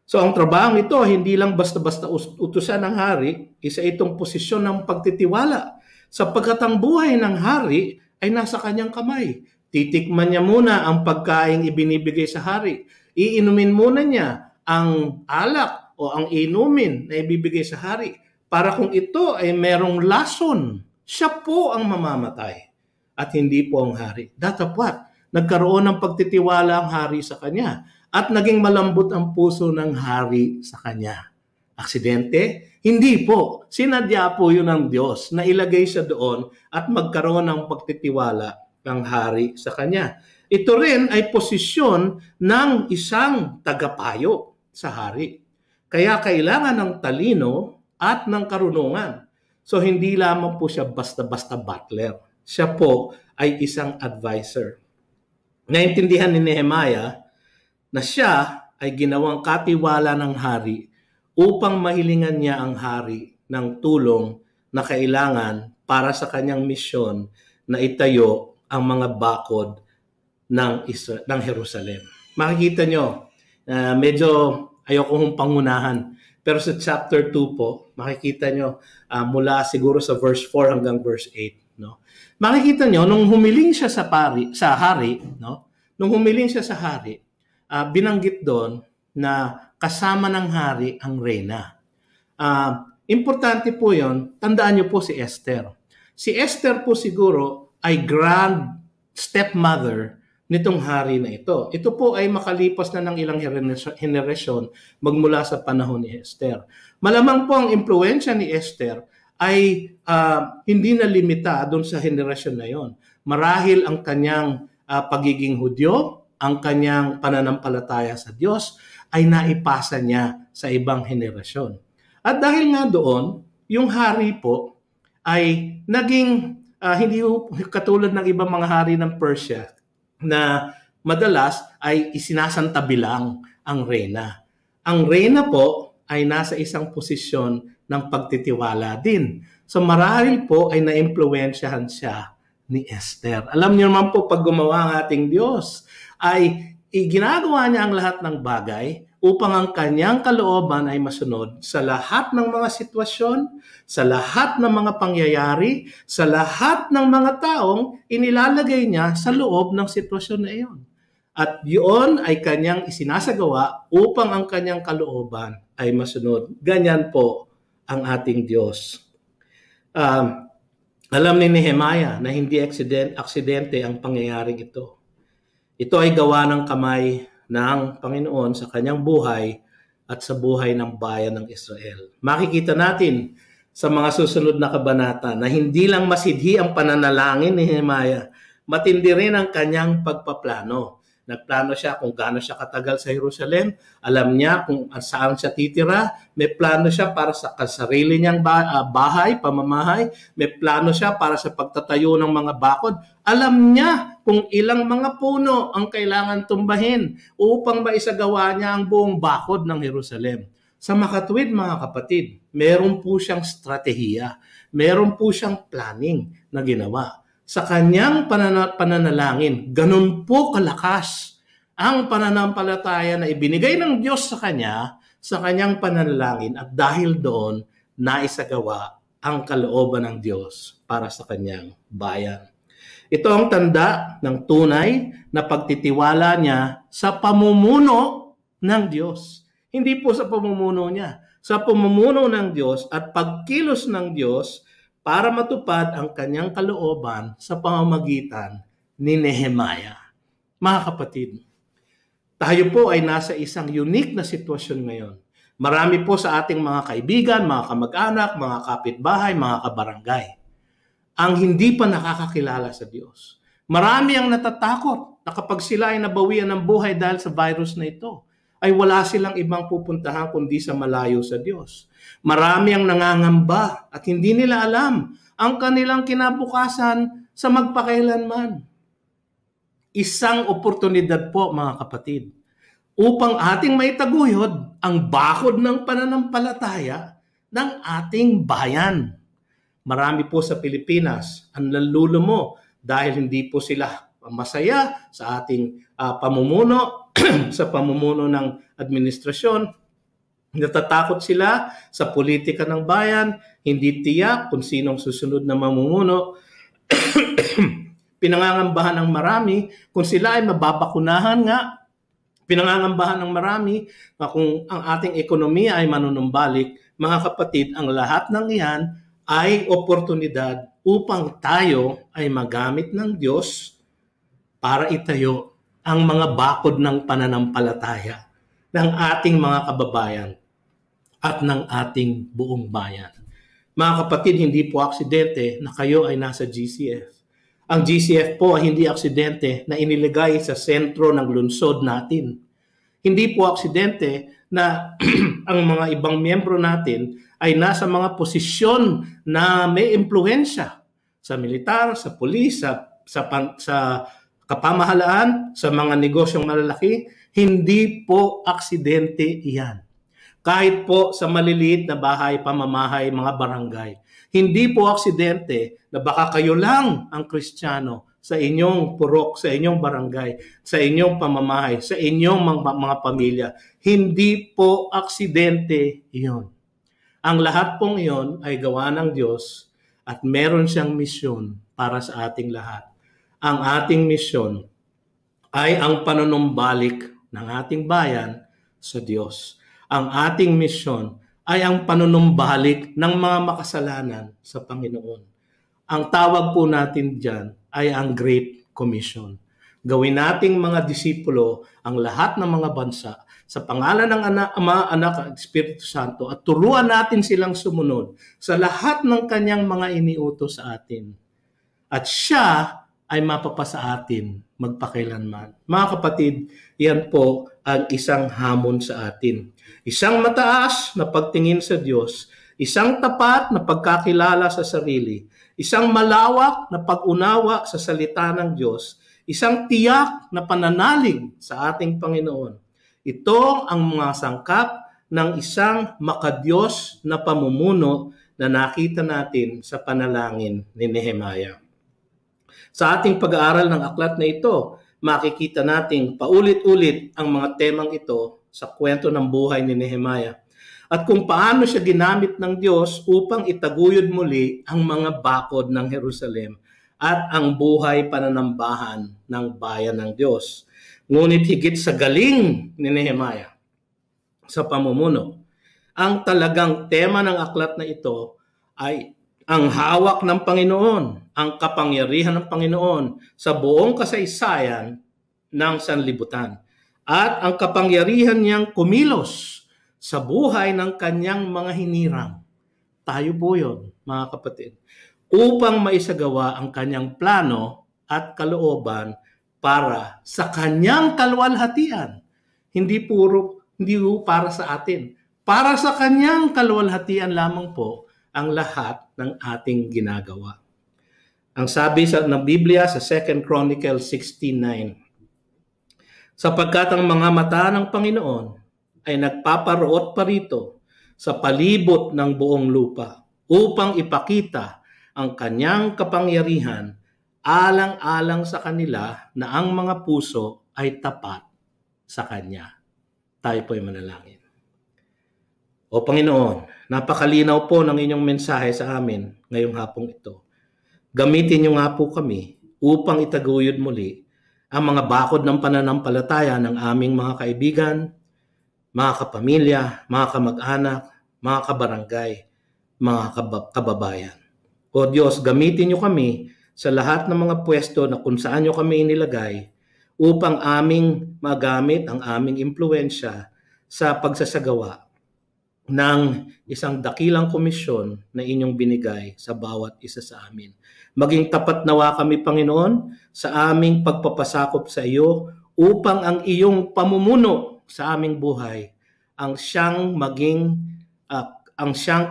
S1: So ang trabaho ito, hindi lang basta-basta utusan ng hari, isa itong posisyon ng pagtitiwala. Sapagkat ang buhay ng hari ay nasa kanyang kamay. Titikman niya muna ang pagkain ibinibigay sa hari. Iinumin muna niya ang alak o ang inumin na ibibigay sa hari. Para kung ito ay merong lason, siya po ang mamamatay at hindi po ang hari. Datapwat, nagkaroon ng pagtitiwala ang hari sa kanya. At naging malambot ang puso ng hari sa kanya. Aksidente? Hindi po. Sinadya po yun ng Diyos na ilagay siya doon at magkaroon ng pagtitiwala ng hari sa kanya. Ito rin ay posisyon ng isang tagapayo sa hari. Kaya kailangan ng talino at ng karunungan. So hindi lamang po siya basta-basta butler. Siya po ay isang advisor. Naintindihan ni Nehemiah na siya ay ginawang katiwala ng hari upang mahilingan niya ang hari ng tulong na kailangan para sa kanyang misyon na itayo ang mga bakod ng Jerusalem. Makikita nyo, medyo ayoko hong pangunahan, pero sa chapter 2 po, makikita nyo mula siguro sa verse 4 hanggang verse 8. No? Makikita nyo, nung humiling siya sa hari, no? Nung humiling siya sa hari, binanggit doon na kasama ng hari ang reyna. Importante po yon. Tandaan niyo po si Esther. Si Esther po siguro ay grand stepmother nitong hari na ito. Ito po ay makalipas na ng ilang henerasyon magmula sa panahon ni Esther. Malamang po ang impluwensya ni Esther ay hindi na limita doon sa henerasyon na yon. Marahil ang kanyang pagiging Hudyo, ang kanyang pananampalataya sa Diyos ay naipasa niya sa ibang henerasyon. At dahil nga doon, yung hari po ay naging hindi katulad ng ibang mga hari ng Persia na madalas ay isinasantabi lang ang reyna. Ang reyna po ay nasa isang posisyon ng pagtitiwala din. So marahil po ay naimpluwensyahan siya ni Esther. Alam niyo naman po pag gumawa ang ating Diyos, ay ginagawa niya ang lahat ng bagay upang ang kanyang kalooban ay masunod sa lahat ng mga sitwasyon, sa lahat ng mga pangyayari, sa lahat ng mga taong inilalagay niya sa loob ng sitwasyon na iyon. At yun ay kanyang isinasagawa upang ang kanyang kalooban ay masunod. Ganyan po ang ating Diyos. Alam ni Nehemiah na hindi aksidente ang pangyayaring ito. Ito ay gawa ng kamay ng Panginoon sa kanyang buhay at sa buhay ng bayan ng Israel. Makikita natin sa mga susunod na kabanata na hindi lang masidhi ang pananalangin ni Nehemiah, matindi rin ang kanyang pagpaplano. Nagplano siya kung gaano siya katagal sa Jerusalem. Alam niya kung saan siya titira. May plano siya para sa sarili niyang bahay, pamamahay. May plano siya para sa pagtatayo ng mga bakod. Alam niya kung ilang mga puno ang kailangan tumbahin upang maisagawa niya ang buong bakod ng Jerusalem. Sa makatuwid, mga kapatid, meron po siyang strategiya. Meron po siyang planning na ginawa. Sa kanyang pananalangin, ganun po kalakas ang pananampalataya na ibinigay ng Diyos sa kanyang pananalangin, at dahil doon, naisagawa ang kalooban ng Diyos para sa kanyang bayan. Ito ang tanda ng tunay na pagtitiwala niya sa pamumuno ng Diyos. Hindi po sa pamumuno niya, sa pamumuno ng Diyos at pagkilos ng Diyos para matupad ang kanyang kalooban sa pamamagitan ni Nehemiah. Mga kapatid, tayo po ay nasa isang unique na sitwasyon ngayon. Marami po sa ating mga kaibigan, mga kamag-anak, mga kapitbahay, mga kabarangay ang hindi pa nakakakilala sa Diyos. Marami ang natatakot na kapag sila ay nabawian ng buhay dahil sa virus na ito, ay wala silang ibang pupuntahan kundi sa malayo sa Diyos. Marami ang nangangamba at hindi nila alam ang kanilang kinabukasan sa magpakailanman. Isang oportunidad po, mga kapatid, upang ating maitaguyod ang bakod ng pananampalataya ng ating bayan. Marami po sa Pilipinas ang nalulumo dahil hindi po sila masaya sa ating pamumuno, sa pamumuno ng administrasyon. Natatakot sila sa politika ng bayan, hindi tiyak kung sinong susunod na mamumuno. Pinangangambahan ng marami kung sila ay mababakunahan nga. Pinangangambahan ng marami na kung ang ating ekonomiya ay manunumbalik. Mga kapatid, ang lahat ng iyan ay oportunidad upang tayo ay magamit ng Diyos para itayo ang mga bakod ng pananampalataya ng ating mga kababayan at ng ating buong bayan. Mga kapatid, hindi po aksidente na kayo ay nasa GCF. Ang GCF po ay hindi aksidente na iniligay sa sentro ng lungsod natin. Hindi po aksidente na ang mga ibang miyembro natin ay nasa mga posisyon na may impluwensya sa militar, sa pulis, sa kapamahalaan, sa mga negosyong malalaki. Hindi po aksidente iyan. Kahit po sa maliliit na bahay, pamamahay, mga barangay. Hindi po aksidente na baka kayo lang ang Kristiyano sa inyong purok, sa inyong barangay, sa inyong pamamahay, sa inyong mga pamilya. Hindi po aksidente iyon. Ang lahat pong iyon ay gawa ng Diyos at meron siyang misyon para sa ating lahat. Ang ating misyon ay ang panunumbalik ng ating bayan sa Diyos. Ang ating misyon ay ang panunumbalik ng mga makasalanan sa Panginoon. Ang tawag po natin diyan ay ang Great Commission. Gawin nating mga disipulo ang lahat ng mga bansa sa pangalan ng Ama, Anak at Espiritu Santo at turuan natin silang sumunod sa lahat ng kanyang mga iniutos sa atin. At siya ay mapapasa atin magpakailanman. Mga kapatid, yan po ang isang hamon sa atin. Isang mataas na pagtingin sa Diyos, isang tapat na pagkakilala sa sarili, isang malawak na pag-unawa sa salita ng Diyos, isang tiyak na pananalig sa ating Panginoon. Ito ang mga sangkap ng isang makadiyos na pamumuno na nakita natin sa panalangin ni Nehemiah. Sa ating pag-aaral ng aklat na ito, makikita nating paulit-ulit ang mga temang ito sa kwento ng buhay ni Nehemiah at kung paano siya ginamit ng Diyos upang itaguyod muli ang mga bakod ng Jerusalem at ang buhay pananambahan ng bayan ng Diyos. Ngunit higit sa galing ni Nehemiah sa pamumuno, ang talagang tema ng aklat na ito ay ang hawak ng Panginoon, ang kapangyarihan ng Panginoon sa buong kasaysayan ng sanlibutan at ang kapangyarihan niyang kumilos sa buhay ng kanyang mga hinirang. Tayo po yun, mga kapatid, upang maisagawa ang kanyang plano at kalooban para sa kanyang kaluwalhatian. Hindi para sa atin. Para sa kanyang kaluwalhatian lamang po ang lahat ng ating ginagawa. Ang sabi ng Biblia sa 2 Chronicles 16:9, sapagkat ang mga mata ng Panginoon ay nagpaparoot pa rito sa palibot ng buong lupa upang ipakita ang kanyang kapangyarihan alang-alang sa kanila na ang mga puso ay tapat sa kanya. Tayo po'y manalangin. O Panginoon, napakalinaw po ng inyong mensahe sa amin ngayong hapong ito. Gamitin niyo nga po kami upang itaguyod muli ang mga bakod ng pananampalataya ng aming mga kaibigan, mga kapamilya, mga kamag-anak, mga kabarangay, mga kababayan. O Diyos, gamitin niyo kami sa lahat ng mga pwesto na kung saan niyo kami inilagay upang aming magamit ang aming impluensya sa pagsasagawa ng isang dakilang komisyon na inyong binigay sa bawat isa sa amin. Maging tapat nawa kami, Panginoon, sa aming pagpapasakop sa iyo upang ang iyong pamumuno sa aming buhay ang siyang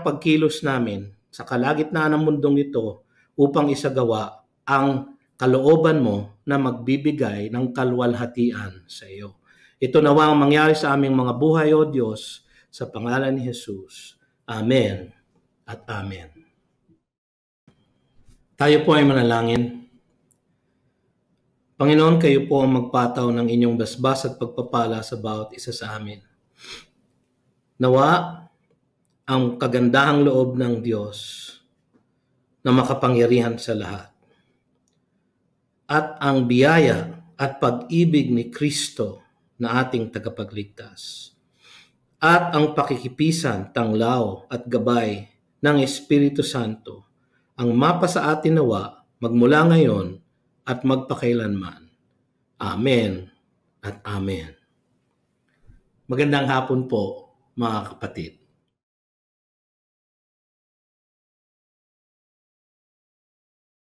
S1: pagkilos namin sa kalagitnaan ng mundong ito upang isagawa ang kalooban mo na magbibigay ng kaluwalhatian sa iyo. Ito nawa ang mangyari sa aming mga buhay, O Diyos, sa pangalan ni Jesus. Amen at Amen. Tayo po ay manalangin. Panginoon, kayo po ang magpataw ng inyong basbas at pagpapala sa bawat isa sa amin. Nawa ang kagandahang loob ng Diyos na makapangyarihan sa lahat at ang biyaya at pag-ibig ni Kristo na ating tagapagligtas at ang pakikipisan, tanglaw at gabay ng Espiritu Santo ang mapa sa atin nawa magmula ngayon at magpakailanman. Amen at Amen. Magandang hapon po, mga kapatid.